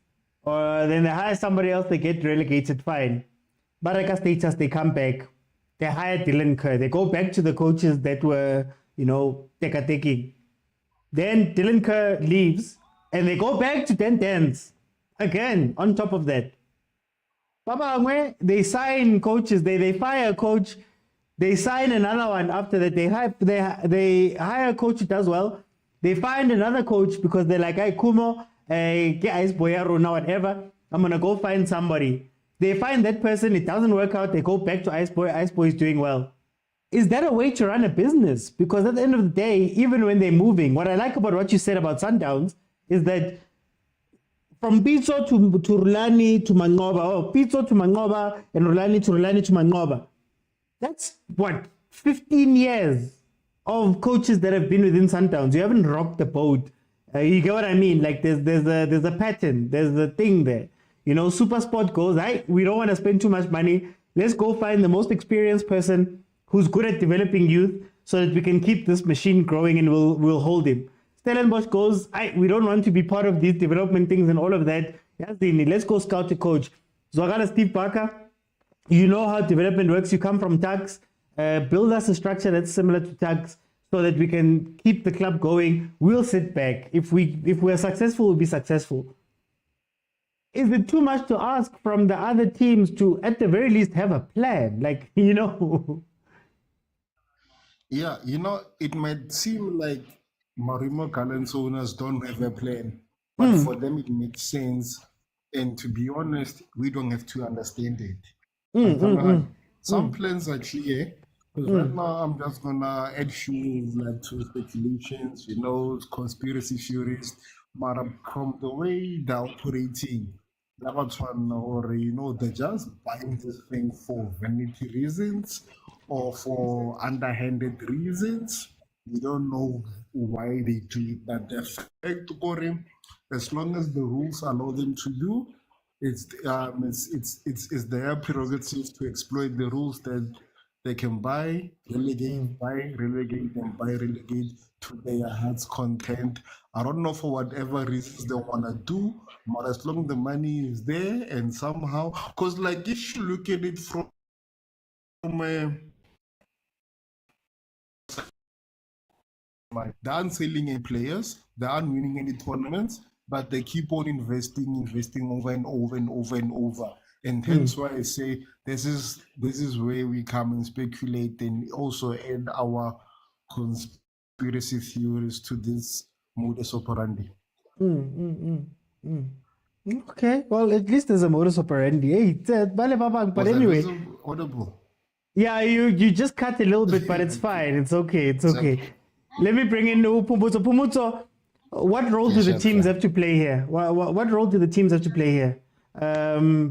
or then they hire somebody else, they get relegated, fine. Baraka Status, they come back. They hire Dylan Kerr. They go back to the coaches that were, taking. Then Dylan Kerr leaves, and they go back to 10 tens. Again, on top of that. They sign coaches, they fire a coach, they sign another one after that. They hire a coach who does well. They find another coach because they're like, hey, Kumo, Ice Boyaro, now whatever. I'm going to go find somebody. They find that person, it doesn't work out. They go back to Ice Boy. Ice Boy is doing well. is that a way to run a business? Because at the end of the day, even when they're moving, what I like about what you said about Sundowns is that from Pitso to Rulani to Mangoba, or Pitso to Mangoba and Rulani to Mangoba, that's what, 15 years of coaches that have been within Sundowns. You haven't rocked the boat. You get what I mean? Like there's a pattern, there's a thing there. You know, Supersport goes, we don't want to spend too much money. Let's go find the most experienced person who's good at developing youth so that we can keep this machine growing and we'll hold him. Stellenbosch goes, we don't want to be part of these development things and all of that. Let's go scout a coach. Zwagala Steve Parker, you know how development works. You come from tax, build us a structure that's similar to tax so that we can keep the club going. We'll sit back. If we're successful, we'll be successful. Is it too much to ask from the other teams to, at the very least, have a plan? Like, you know. Yeah, you know, it might seem like Marimo Gallant's owners don't have a plan, but for them it makes sense. And to be honest, we don't have to understand it. Some plans are clear. Because right now I'm just gonna add shoes like to speculations, you know, conspiracy theories. But from the way they're operating, that's one, or you know, they're just buying this thing for vanity reasons or for underhanded reasons. We don't know why they do it, but the fact for him, as long as the rules allow them to do, it's their prerogative to exploit the rules that they can buy, relegate, and buy, relegate to their heart's content. I don't know for whatever reasons they want to do, but as long as the money is there and somehow, because like if you look at it from a they aren't selling any players, they aren't winning any tournaments, but they keep on investing over and over and over and over. And hence why I say this is where we come and speculate and also add our conspiracy theories to this modus operandi. Okay, well, at least there's a modus operandi. Hey, but anyway. Audible? Yeah, you just cut a little bit, but it's fine. It's okay. It's okay. Let me bring in Pumutso. Pumutso, what role do the teams have to play here? What role do the teams have to play here?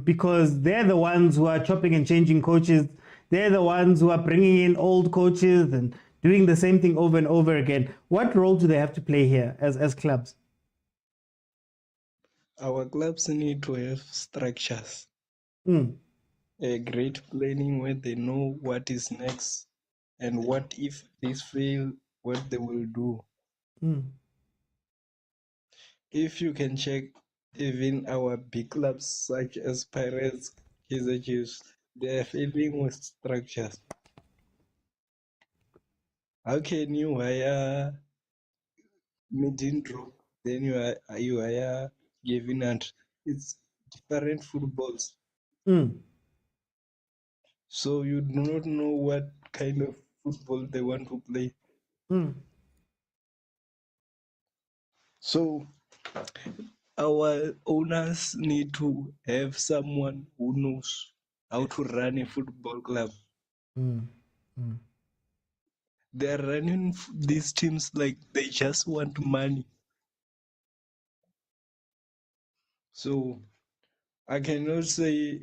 Because they're the ones who are chopping and changing coaches. They're the ones who are bringing in old coaches and doing the same thing over and over again. What role do they have to play here as clubs? Our clubs need to have structures. A great planning where they know what is next and what if this fail, what they will do. If you can check even our big clubs such as Pirates, Kaizer Chiefs, they are failing with structures. How can you hire Midindro, then you hire Gavin, and it's different footballs. So you do not know what kind of football they want to play. So our owners need to have someone who knows how to run a football club. They're running these teams like they just want money. So I cannot say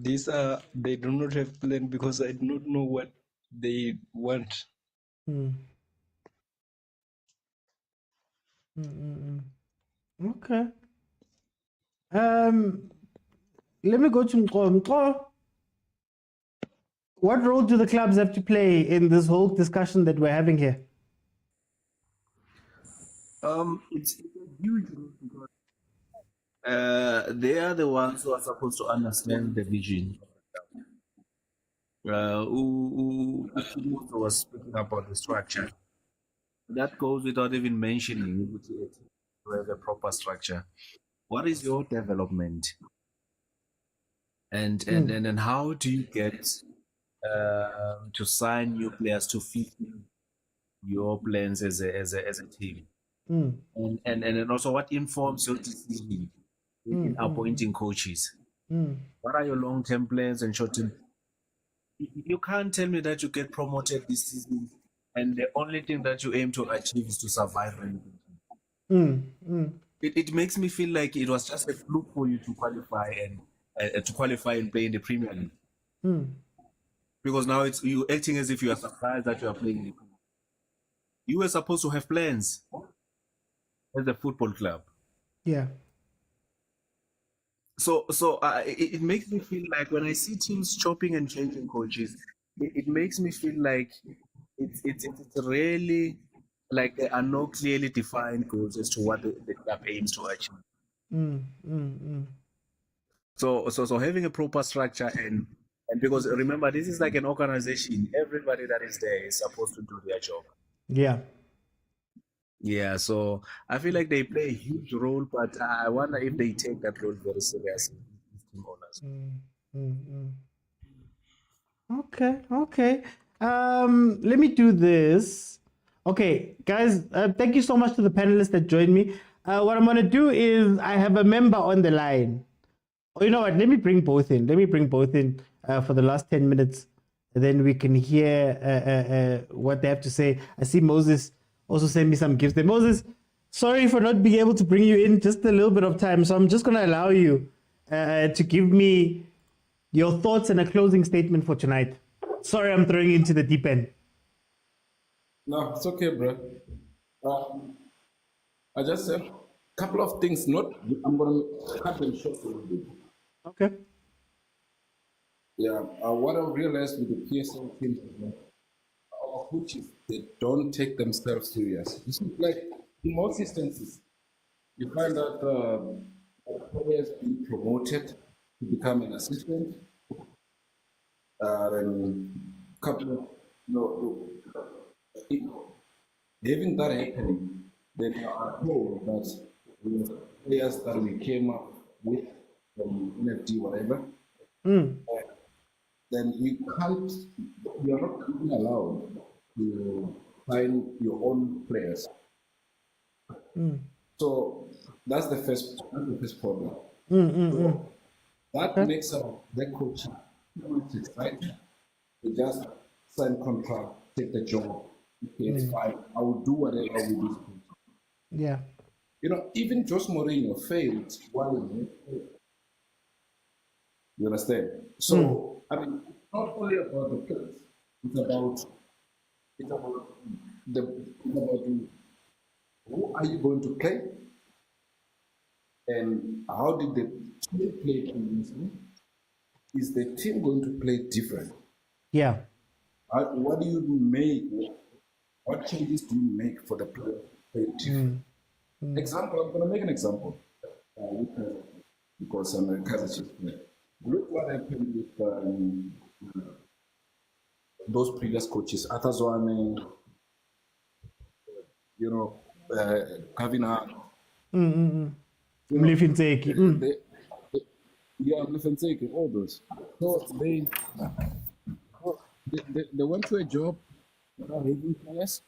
they do not have plan because I do not know what they want. Okay. Let me go to Mko. What role do the clubs have to play in this whole discussion that we're having here? It's a huge role because they are the ones who are supposed to understand the vision. Who was speaking about the structure. That goes without even mentioning to have a proper structure. What is your development? And how do you get to sign new players to fit your plans as a team? And also what informs your decision in appointing coaches? What are your long-term plans and short-term? you can't tell me that you get promoted this season and the only thing that you aim to achieve is to survive. It makes me feel like it was just a fluke for you to qualify and play in the Premier League. Because now it's you acting as if you are surprised that you are playing in the Premier League. You were supposed to have plans as a football club. Yeah. So it makes me feel like when I see teams chopping and changing coaches, it makes me feel like it's really like there are no clearly defined goals as to what the club aims to achieve. So having a proper structure and because remember this is like an organization, everybody that is there is supposed to do their job. Yeah. Yeah, so I feel like they play a huge role, but I wonder if they take that role very seriously. Team owners. Okay. Let me do this. Okay, guys, thank you so much to the panelists that joined me. What I'm gonna do is I have a member on the line. Oh, you know what? Let me bring both in. For the last 10 minutes, and then we can hear what they have to say. I see Moses also send me some gifts there. Moses, sorry for not being able to bring you in just a little bit of time. So I'm just going to allow you to give me your thoughts and a closing statement for tonight. Sorry, I'm throwing you into the deep end. No, it's okay, bro. I just have a couple of things. I'm going to cut them short a little bit. Okay. Yeah, what I've realized with the PSL teams is that our coaches, they don't take themselves serious. It's like in most instances, you find that players being promoted to become an assistant, and couple of, having that happening, then you are told that the players that we came up with from NFD, whatever, then you are not even allowed to find your own players. So that's the first problem. So that makes the coach excited to just sign contract, take the job. Okay, it's fine. I will do whatever with this coach. Yeah. Even Jose Mourinho failed while in it. You understand? So I mean, it's not only about the players. It's about who are you going to play, and how did the team play previously? Is the team going to play different? Yeah. What do you make? What changes do you make for the player to play different? Example, I'm going to make an example because I'm a Kaizer Chiefs player. Look what happened with those previous coaches, Arthur Zwane, Gavin. Milford. Yeah, Milford, all those. So they went to a job without having players.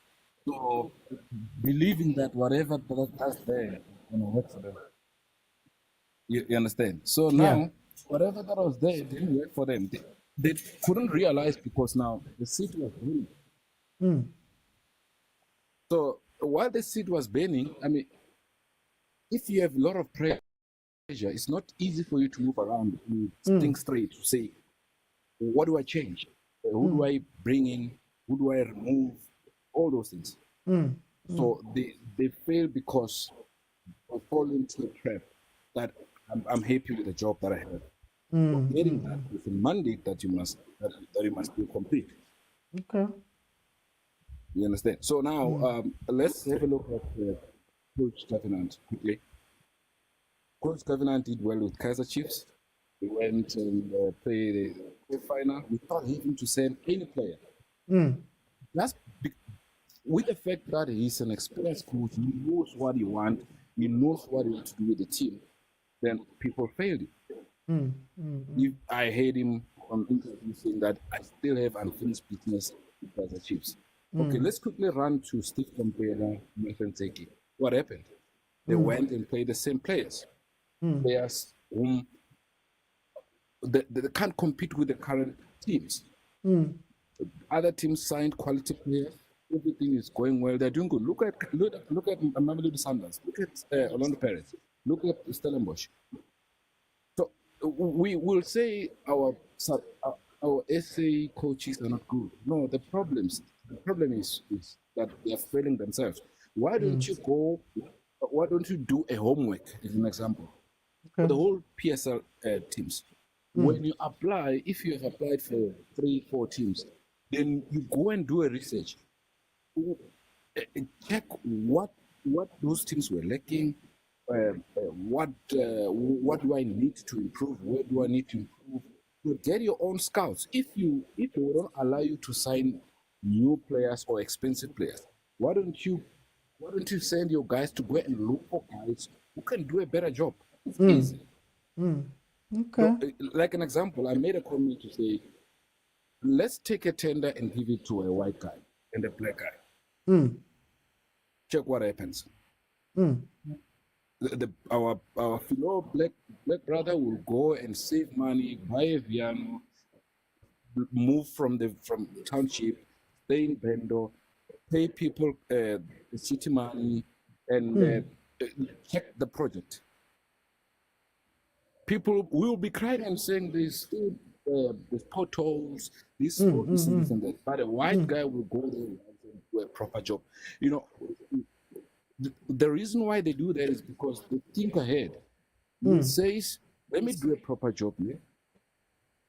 So believing that whatever that's there, work for them. You understand? So now, whatever that was there didn't work for them. They couldn't realize because now the seat was burning. So while the seat was burning, I mean, if you have a lot of pressure, it's not easy for you to move around and think straight to say, what do I change? Who do I bring in? Who do I remove? All those things. So they fail because they fall into a trap that I'm happy with the job that I have. Getting that with a mandate that you must be complete. Okay. You understand? So now let's have a look at Coach Covenant quickly. Coach Covenant did well with Kaizer Chiefs. He went and played the final without having to send any player. That's with the fact that he's an experienced coach, he knows what he wants, he knows what he wants to do with the team. Then people failed him. I heard him on interview saying that I still have unfinished business with Kaizer Chiefs. Okay, let's quickly run to Steve Compera, Motsepe. What happened? They went and played the same players. Players whom they can't compete with the current teams. Other teams signed quality players. Everything is going well. They're doing good. Look at Mamelodi Sundowns. Look at Orlando Pirates. Look at Stellenbosch. So we will say our SA coaches are not good. No, the problem is that they are failing themselves. Why don't you go? Why don't you do a homework? As an example, for the whole PSL teams. When you apply, if you have applied for 3-4 teams, then you go and do a research. Check what those teams were lacking. What do I need to improve? Where do I need to improve? So get your own scouts. If they don't allow you to sign new players or expensive players, why don't you send your guys to go and look for guys who can do a better job? It's easy. Okay. So, like an example, I made a comment to say, let's take a tender and give it to a white guy and a black guy. Check what happens. Our fellow black brother will go and save money, buy a piano, move from township, stay in Bendo, pay people the city money, and check the project. People will be crying and saying there's potholes, this and that. But a white guy will go there and do a proper job. You know, the reason why they do that is because they think ahead. It says, let me do a proper job here.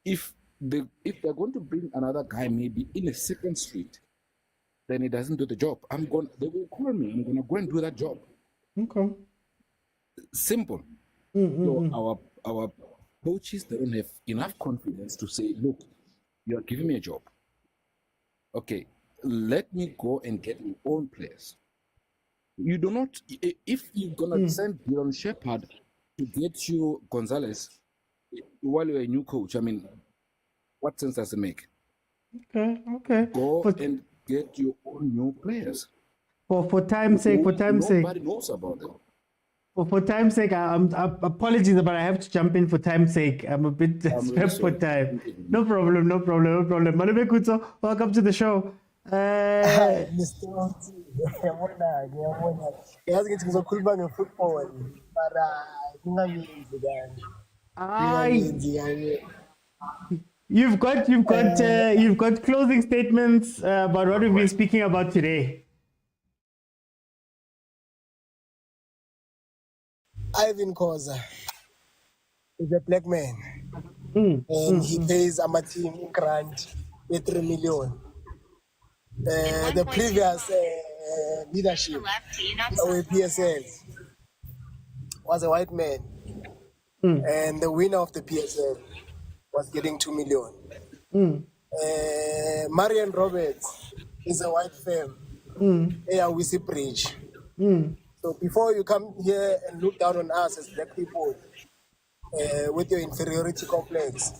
If they're going to bring another guy maybe in a second street, then he doesn't do the job. They will call me. I'm gonna go and do that job. Okay. Simple. So our coaches, they don't have enough confidence to say, look, you are giving me a job. Okay, let me go and get my own players. You do not, if you're gonna send Dion Shepherd to get you Gonzalez while you're a new coach, I mean, what sense does it make? Okay. Go and get your own new players. For time's sake, Nobody knows about them. For time's sake, apologies, but I have to jump in for time's sake. I'm a bit strapped for time. No problem. Malube Kutso, welcome to the show. Hi, Mr. Yazi ngithi ngizokhuluma ngefootball mara kungayenzi kanje. You've got closing statements about what we've been speaking about today. Irvin Khoza is a black man, and he pays our team in grant with 3 million. The previous leadership with PSL was a white man, and the winner of the PSL was getting 2 million. Marian Roberts is a white firm, Wisi Bridge. So before you come here and look down on us as black people with your inferiority complex,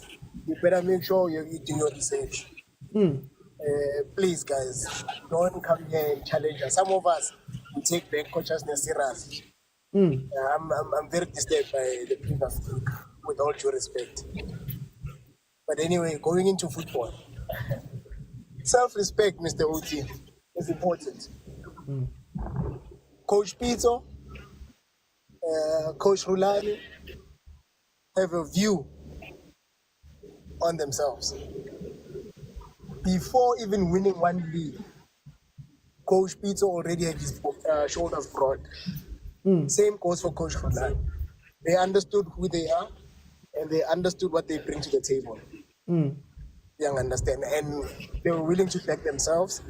you better make sure you're doing your research. Please, guys, don't come here and challenge us. Some of us will take back consciousness serious. I'm very disturbed by the previous speaker, with all due respect. But anyway, going into football, self-respect, Mr. Oti, is important. Coach Pitso, Coach Rulani have a view on themselves. Before even winning one league, Coach Pitso already had his shoulders broad. Same goes for Coach Rulani. They understood who they are and they understood what they bring to the table. You understand? And they were willing to back themselves.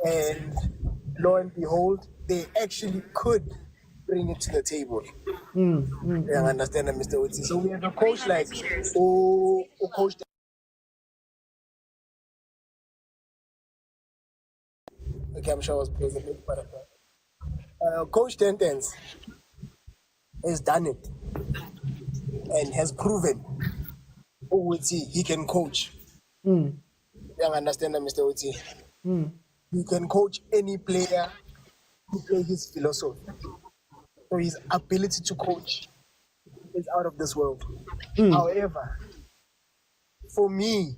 And lo and behold, they actually could bring it to the table. You understand, Mr. Oti? So we have a coach like Coach. Okay, I'm sure I was praising it, but Coach Tentens has done it and has proven he can coach. You understand, Mr. Oti? You can coach any player who plays his philosophy. So his ability to coach is out of this world. However, for me,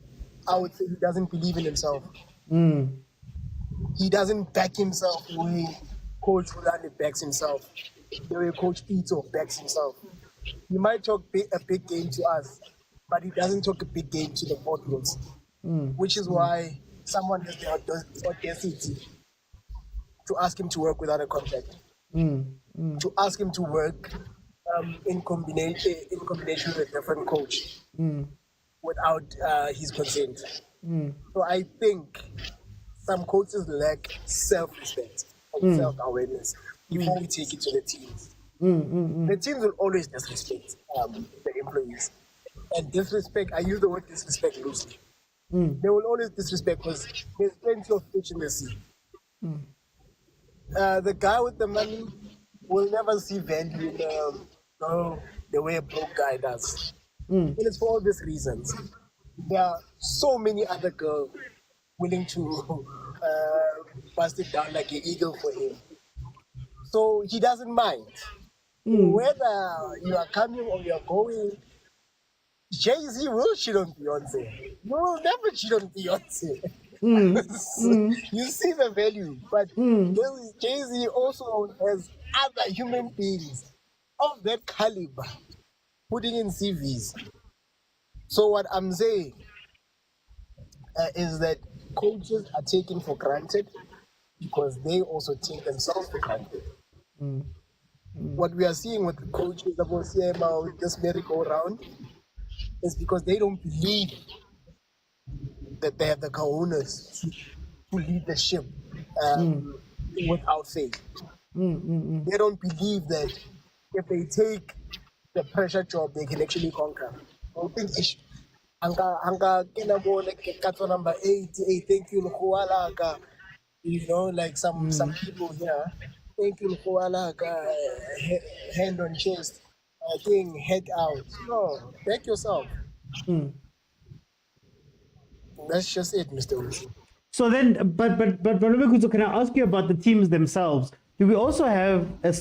I would say he doesn't believe in himself. He doesn't back himself the way Coach Rulani backs himself, the way Coach Pitso backs himself. He might talk a big game to us, but he doesn't talk a big game to the boardrooms, which is why someone has the audacity to ask him to work without a contract, to ask him to work in combination with a different coach without his consent. So I think some coaches lack self-respect and self-awareness before we take it to the teams. The teams will always disrespect the employees. And disrespect, I use the word disrespect loosely. They will always disrespect because there's plenty of fish in the sea. The guy with the money will never see value in the way a broke guy does. And it's for all these reasons. There are so many other girls willing to bust it down like an eagle for him. So he doesn't mind. Whether you are coming or you are going, Jay-Z will cheat on Beyonce. You will never cheat on Beyonce. You see the value, but Jay-Z also has other human beings of that caliber putting in CVs. So what I'm saying is that coaches are taken for granted because they also take themselves for granted. What we are seeing with the coaches about CMA with this merry-go-round is because they don't believe that they have the cojones to lead the ship without faith. They don't believe that if they take the pressure job, they can actually conquer. I think number 8, thank you, you know, like some people here. Thank you, hand on chest, thing, head out. No, back yourself. That's just it, Mr. Uzi. So then, but Malome, can I ask you about the teams themselves? Do we also have a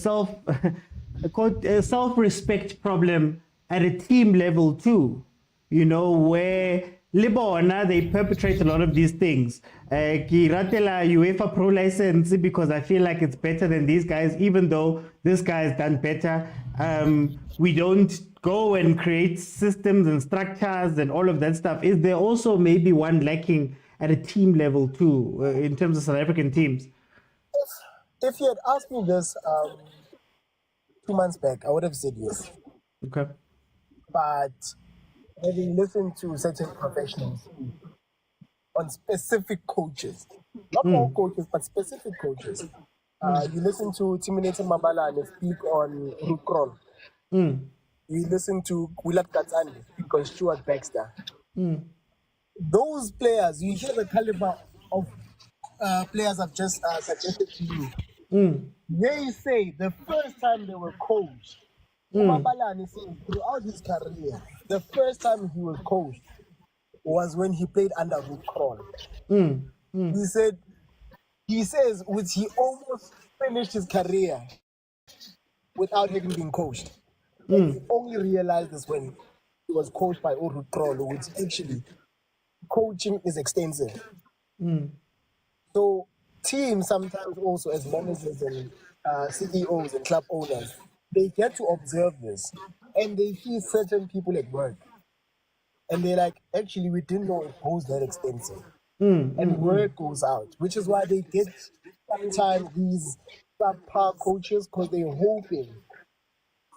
self-respect problem at a team level too? You know, where Libona, they perpetrate a lot of these things. Ki ratela UEFA Pro license because I feel like it's better than these guys, even though this guy has done better. We don't go and create systems and structures and all of that stuff. Is there also maybe one lacking at a team level too, in terms of South African teams? If you had asked me this 2 months back, I would have said yes. Okay. But having listened to certain professionals on specific coaches, not all coaches, but specific coaches, you listen to Timinete Mabalane speak on Rukron. You listen to Willard Katsani speak on Stuart Baxter. Those players, you hear the caliber of players I've just suggested to you. They say the first time they were coached, Mabalane says throughout his career, the first time he was coached was when he played under Rukron. He says he almost finished his career without having been coached. And he only realized this when he was coached by Rukron, which actually coaching is extensive. So teams sometimes also as managers and CEOs and club owners, they get to observe this and they see certain people at work. And they're like, actually, we didn't know it goes that extensive. And word goes out, which is why they get sometimes these subpar coaches because they're hoping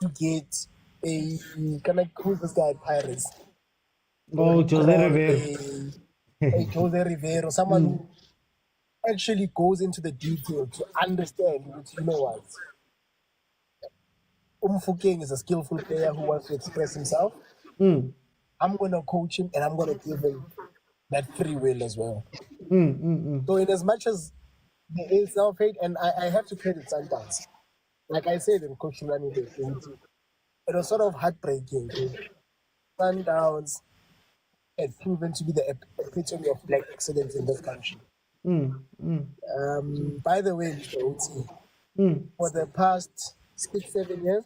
to get who's this guy at Pirates? Jose Rivero. Jose Rivero, someone who actually goes into the detail to understand, you know what? Umfukeng is a skillful player who wants to express himself. I'm going to coach him and I'm going to give him that free will as well. So in as much as there is self-hate, and I have to credit Sundowns. Like I said in Coach Rulani, it was sort of heartbreaking. Sundowns had proven to be the epitome of black excellence in this country. By the way, Mr. Oti, for the past 6-7 years,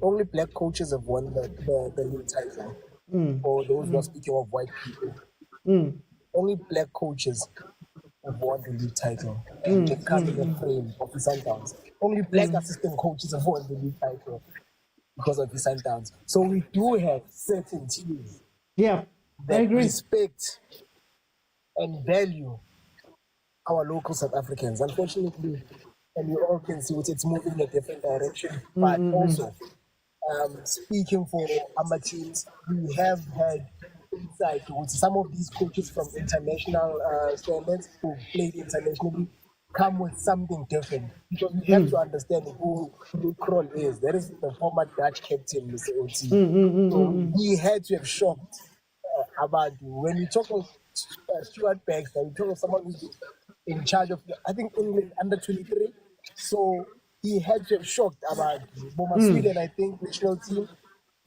only black coaches have won the league title. or those who are speaking of white people, only black coaches have won the league title. And they come in the frame of the Sundowns. Only black assistant coaches have won the league title because of the Sundowns. So we do have certain teams I that agree. respect and value our local South Africans. Unfortunately, and you all can see it's moving in a different direction. But also, speaking for our teams, we have had insight with some of these coaches from international standards who played internationally come with something different, because we have to understand who Kroll is. That is the former Dutch captain, Mr. OT. So he had to have shocked about when you talk of Stuart Baxter, you talk of someone who's in charge of, I think, England under 23. So he had to have shocked about Sweden, I think, national team.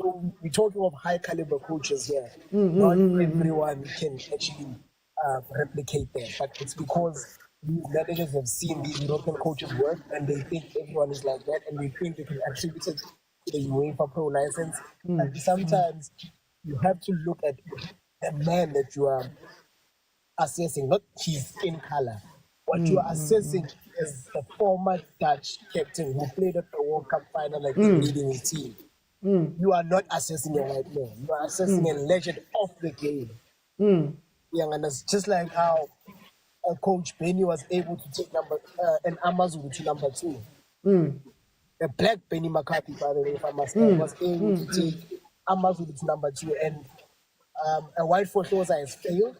So we're talking of high caliber coaches here. Not everyone can actually replicate that, but it's because these managers have seen these European coaches work, and they think everyone is like that, and they think they can attribute it to the UEFA Pro license. And sometimes you have to look at the man that you are assessing, not his skin color. What you are assessing is the former Dutch captain who played at the World Cup final and leading his team. You are not assessing a white man. You are assessing a legend of the game. And it's just like how Coach Benny was able to take an Amazulu to number 2. The black Benny McCarthy, by the way, if I must say, was able to take Amazulu to number 2. And a white for Khoza has failed.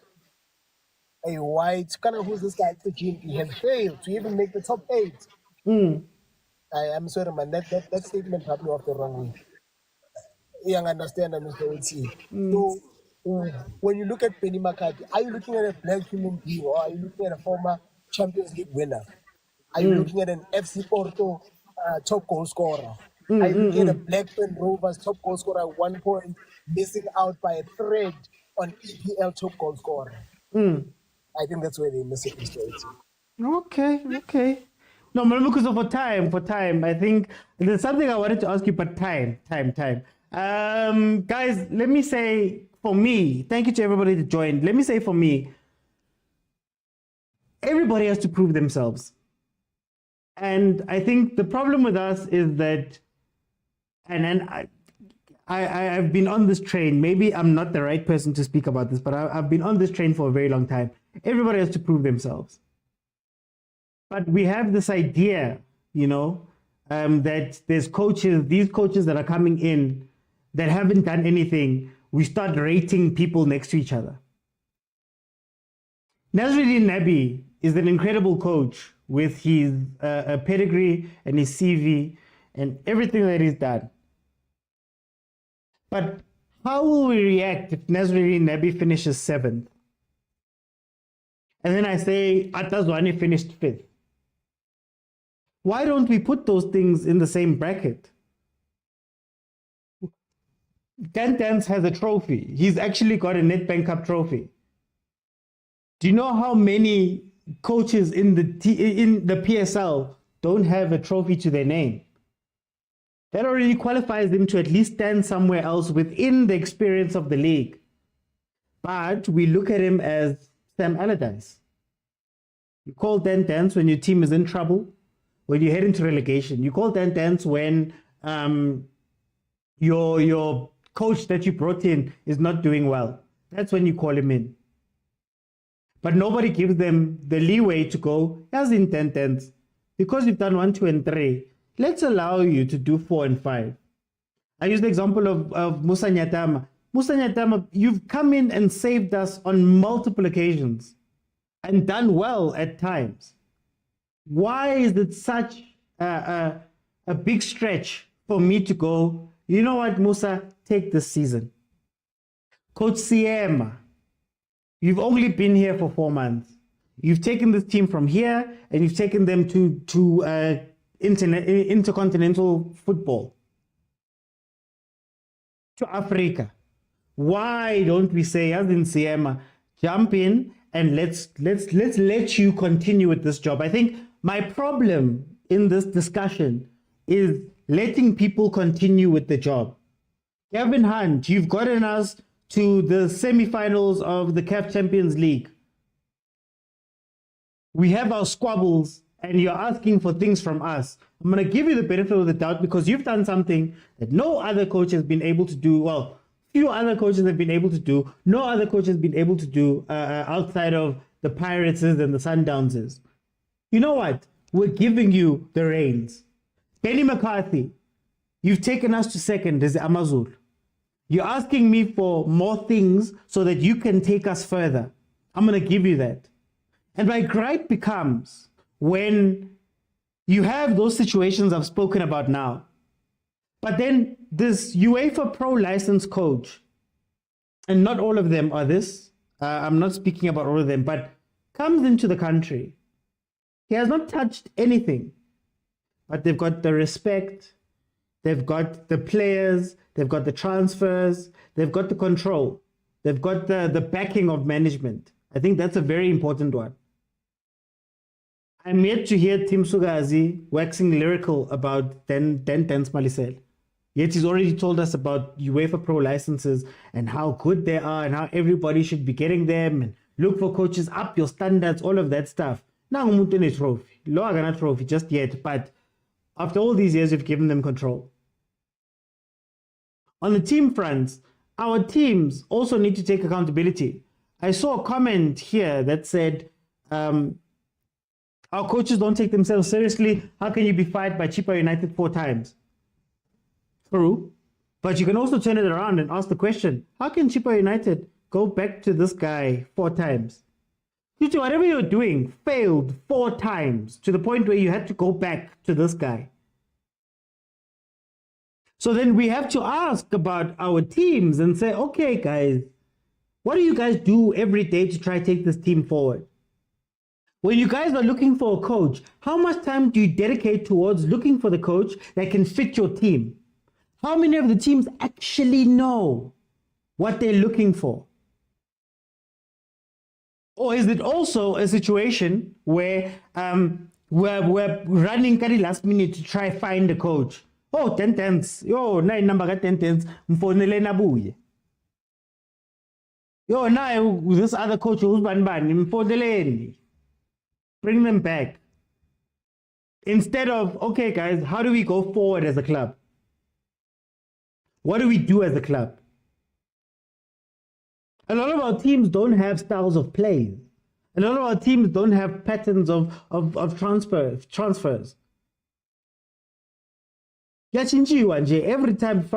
A white, kind of who's this guy, he has failed to even make the top 8. I'm sorry, man, that statement rubbed me off the wrong way. You understand, Mr. OT. So, when you look at Benny McCarthy, are you looking at a black human being, or are you looking at a former Champions League winner? Are you looking at an FC Porto top goal scorer? Are you looking at a Blackburn Rovers top goal scorer at one point, missing out by a thread on EPL top goal scorer? I think that's where they miss it, Mr. OT. Okay. No, but because of for time, I think there's something I wanted to ask you, but time. Guys, let me say, for me, thank you to everybody that joined. Let me say, for me, everybody has to prove themselves. And I think the problem with us is that, and I've been on this train. Maybe I'm not the right person to speak about this, but I've been on this train for a very long time. Everybody has to prove themselves. But we have this idea, that there's these coaches that are coming in that haven't done anything. We start rating people next to each other. Nasruddin Nabi is an incredible coach with his pedigree and his CV and everything that he's done. But how will we react if Nasruddin Nabi finishes 7th? And then I say Atazwane finished 5th. Why don't we put those things in the same bracket? Tantans has a trophy. He's actually got a Nedbank Cup trophy. Do you know how many coaches in the PSL don't have a trophy to their name? That already qualifies them to at least stand somewhere else within the experience of the league. But we look at him as Sam Allardyce. You call Tantans when your team is in trouble, when you head into relegation. You call Tantans when your coach that you brought in is not doing well. That's when you call him in. But nobody gives them the leeway to go, as in Tantans, because you've done 1, 2, and 3. Let's allow you to do 4 and 5. I use the example of Musa Nyatama. Musa Nyatama, you've come in and saved us on multiple occasions and done well at times. Why is it such a big stretch for me to go, you know what, Musa, take this season? Coach Siema, you've only been here for 4 months. You've taken this team from here and you've taken them to intercontinental football, to Africa. Why don't we say, as in Siema, jump in and let's let you continue with this job? I think my problem in this discussion is letting people continue with the job. Gavin Hunt, you've gotten us to the semi-finals of the CAF Champions League. We have our squabbles and you're asking for things from us. I'm going to give you the benefit of the doubt because you've done something that no other coach has been able to do. Well, few other coaches have been able to do. No other coach has been able to do outside of the Pirates and the Sundowns. You know what? We're giving you the reins. Benny McCarthy, you've taken us to second as the Amazul. You're asking me for more things so that you can take us further. I'm going to give you that. And my gripe becomes when you have those situations I've spoken about now, but then this UEFA Pro license coach, and not all of them are this, I'm not speaking about all of them, but comes into the country. He has not touched anything, but they've got the respect, they've got the players, they've got the transfers, they've got the control, they've got the backing of management. I think that's a very important one. I'm yet to hear Tim Sugazi waxing lyrical about 10 Malisel. Yet he's already told us about UEFA Pro licenses and how good they are and how everybody should be getting them and look for coaches, up your standards, all of that stuff. Now I'm a trophy. Loagana trophy just yet, but after all these years, you've given them control. On the team fronts, our teams also need to take accountability. I saw a comment here that said, our coaches don't take themselves seriously. How can you be fired by Chippa United 4 times? True. But you can also turn it around and ask the question, how can Chippa United go back to this guy 4 times? Whatever you're doing failed 4 times to the point where you had to go back to this guy. So then we have to ask about our teams and say, okay, guys, what do you guys do every day to try to take this team forward? When you guys are looking for a coach, how much time do you dedicate towards looking for the coach that can fit your team? How many of the teams actually know what they're looking for? Or is it also a situation where we're running at the last minute to try find a coach? Oh, 10 tens. Yo, 9 number 10 tens. Mfonele nabuye. Yo, now this other coach who's ban mfonele. Bring them back. Instead of, okay, guys, how do we go forward as a club? What do we do as a club? A lot of our teams don't have styles of play. A lot of our teams don't have patterns of transfers. Every time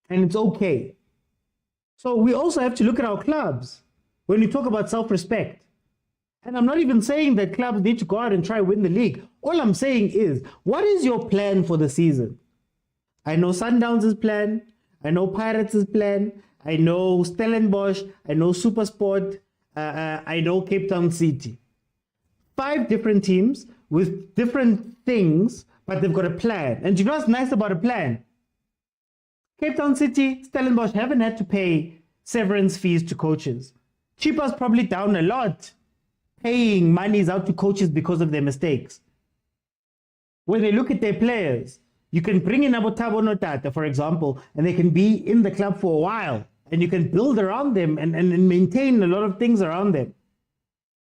and it's okay. So we also have to look at our clubs when we talk about self-respect. And I'm not even saying that clubs need to go out and try win the league. All I'm saying is, what is your plan for the season? I know Sundowns' plan. I know Pirates' plan. I know Stellenbosch. I know Supersport. I know Cape Town City. 5 different teams with different things, but they've got a plan. And you know what's nice about a plan? Cape Town City, Stellenbosch haven't had to pay severance fees to coaches. Cheaper's probably down a lot, paying monies out to coaches because of their mistakes. When they look at their players, you can bring in Abotabo Notata, for example, and they can be in the club for a while, and you can build around them and maintain a lot of things around them.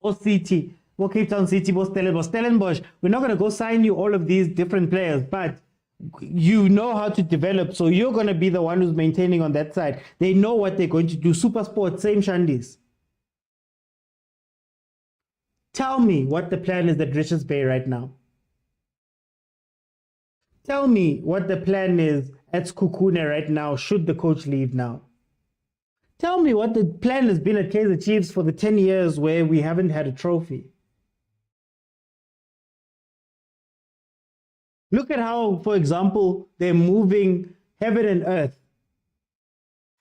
Or City, or Cape Town City, or Stellenbosch, we're not going to go sign you all of these different players, but you know how to develop, so you're going to be the one who's maintaining on that side. They know what they're going to do. Supersport, same shandis. Tell me what the plan is at Richards Bay right now. Tell me what the plan is at Skukune right now, should the coach leave now. Tell me what the plan has been at Kaizer Chiefs for the 10 years where we haven't had a trophy. Look at how, for example, they're moving heaven and earth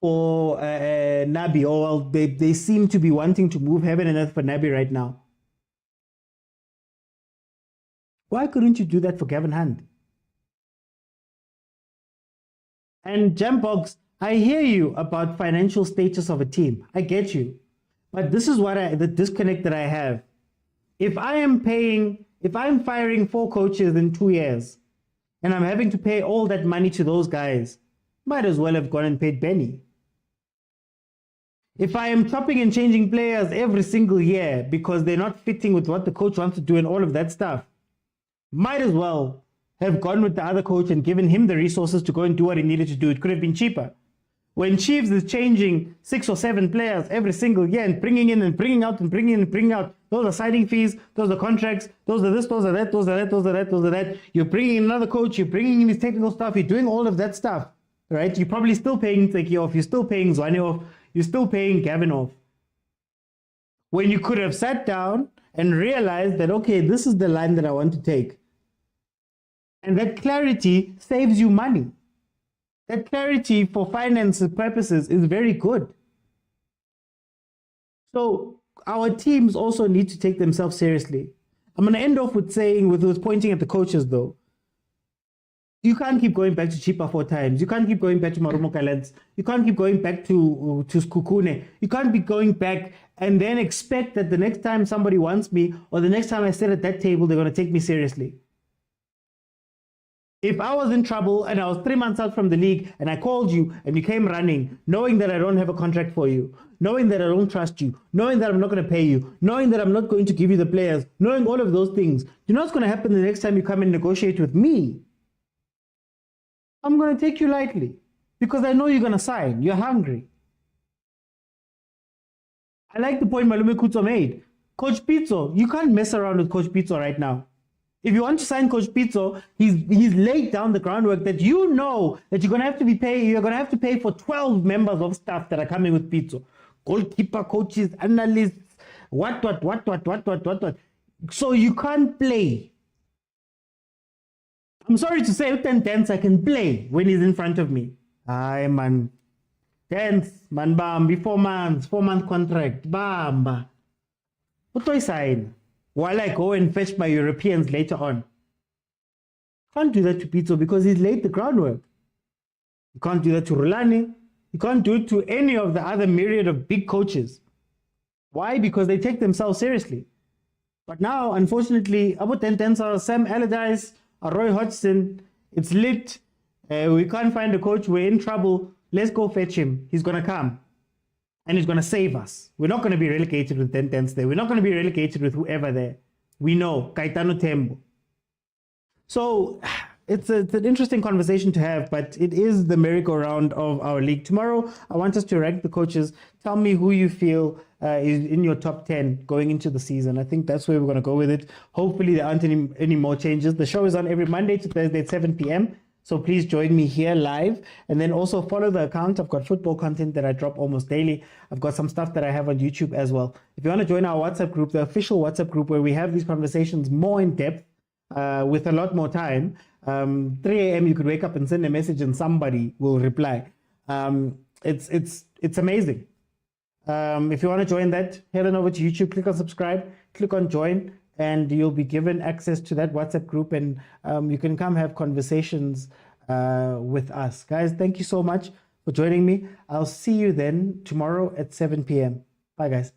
for Nabi, or they seem to be wanting to move heaven and earth for Nabi right now. Why couldn't you do that for Gavin Hunt? And Jambox, I hear you about financial status of a team. I get you. But this is what the disconnect that I have. If I'm firing 4 coaches in 2 years, and I'm having to pay all that money to those guys, might as well have gone and paid Benny. If I am chopping and changing players every single year because they're not fitting with what the coach wants to do and all of that stuff, might as well have gone with the other coach and given him the resources to go and do what he needed to do. It could have been cheaper. When Chiefs is changing 6 or 7 players every single year and bringing in and bringing out and bringing in and bringing out, those are signing fees, those are contracts, those are this, those are that, those are that, those are that, those are that. You're bringing in another coach, you're bringing in his technical stuff, you're doing all of that stuff, right? You're probably still paying Tseki off, you're still paying Zwane off, you're still paying Gavin off. When you could have sat down and realized that, okay, this is the line that I want to take. And that clarity saves you money. That clarity for finance purposes is very good. So our teams also need to take themselves seriously. I'm going to end off with saying, with pointing at the coaches though, you can't keep going back to Chipa 4 times. You can't keep going back to Marumo Kalets. You can't keep going back to Skukune. You can't be going back and then expect that the next time somebody wants me or the next time I sit at that table, they're going to take me seriously. If I was in trouble and I was 3 months out from the league and I called you and you came running, knowing that I don't have a contract for you, knowing that I don't trust you, knowing that I'm not going to pay you, knowing that I'm not going to give you the players, knowing all of those things, you know what's going to happen the next time you come and negotiate with me? I'm going to take you lightly because I know you're going to sign. You're hungry. I like the point Malume Kutso made. Coach Pitso, you can't mess around with Coach Pitso right now. If you want to sign Coach Pitso, he's laid down the groundwork that you know that you're going to have to be paying. You're going to have to pay for 12 members of staff that are coming with Pitso. Goalkeeper, coaches, analysts, what. So you can't play. I'm sorry to say, 10 I can play when he's in front of me. Aye, man. 10, man, bam, 4 months, 4-month contract, bam. What do I sign? While I go and fetch my Europeans later on. Can't do that to Pitso because he's laid the groundwork. You can't do that to Rulani. You can't do it to any of the other myriad of big coaches. Why? Because they take themselves seriously. But now, unfortunately, Abu Tentensa, Sam Allardyce, Roy Hodgson, it's lit. We can't find a coach. We're in trouble. Let's go fetch him. He's going to come. And he's going to save us. We're not going to be relegated with Tentens there. We're not going to be relegated with whoever there. We know. Kaitano Tembo. So it's an interesting conversation to have, but it is the merry-go-round of our league. Tomorrow, I want us to rank the coaches. Tell me who you feel is in your top 10 going into the season. I think that's where we're going to go with it. Hopefully, there aren't any more changes. The show is on every Monday to Thursday at 7 p.m. So please join me here live and then also follow the account. I've got football content that I drop almost daily. I've got some stuff that I have on YouTube as well. If you want to join our WhatsApp group, the official WhatsApp group where we have these conversations more in depth with a lot more time, 3 a.m. you could wake up and send a message and somebody will reply. It's amazing. If you want to join that, head on over to YouTube, click on subscribe, click on join, and you'll be given access to that WhatsApp group and you can come have conversations with us. Guys, thank you so much for joining me. I'll see you then tomorrow at 7 p.m. Bye, guys.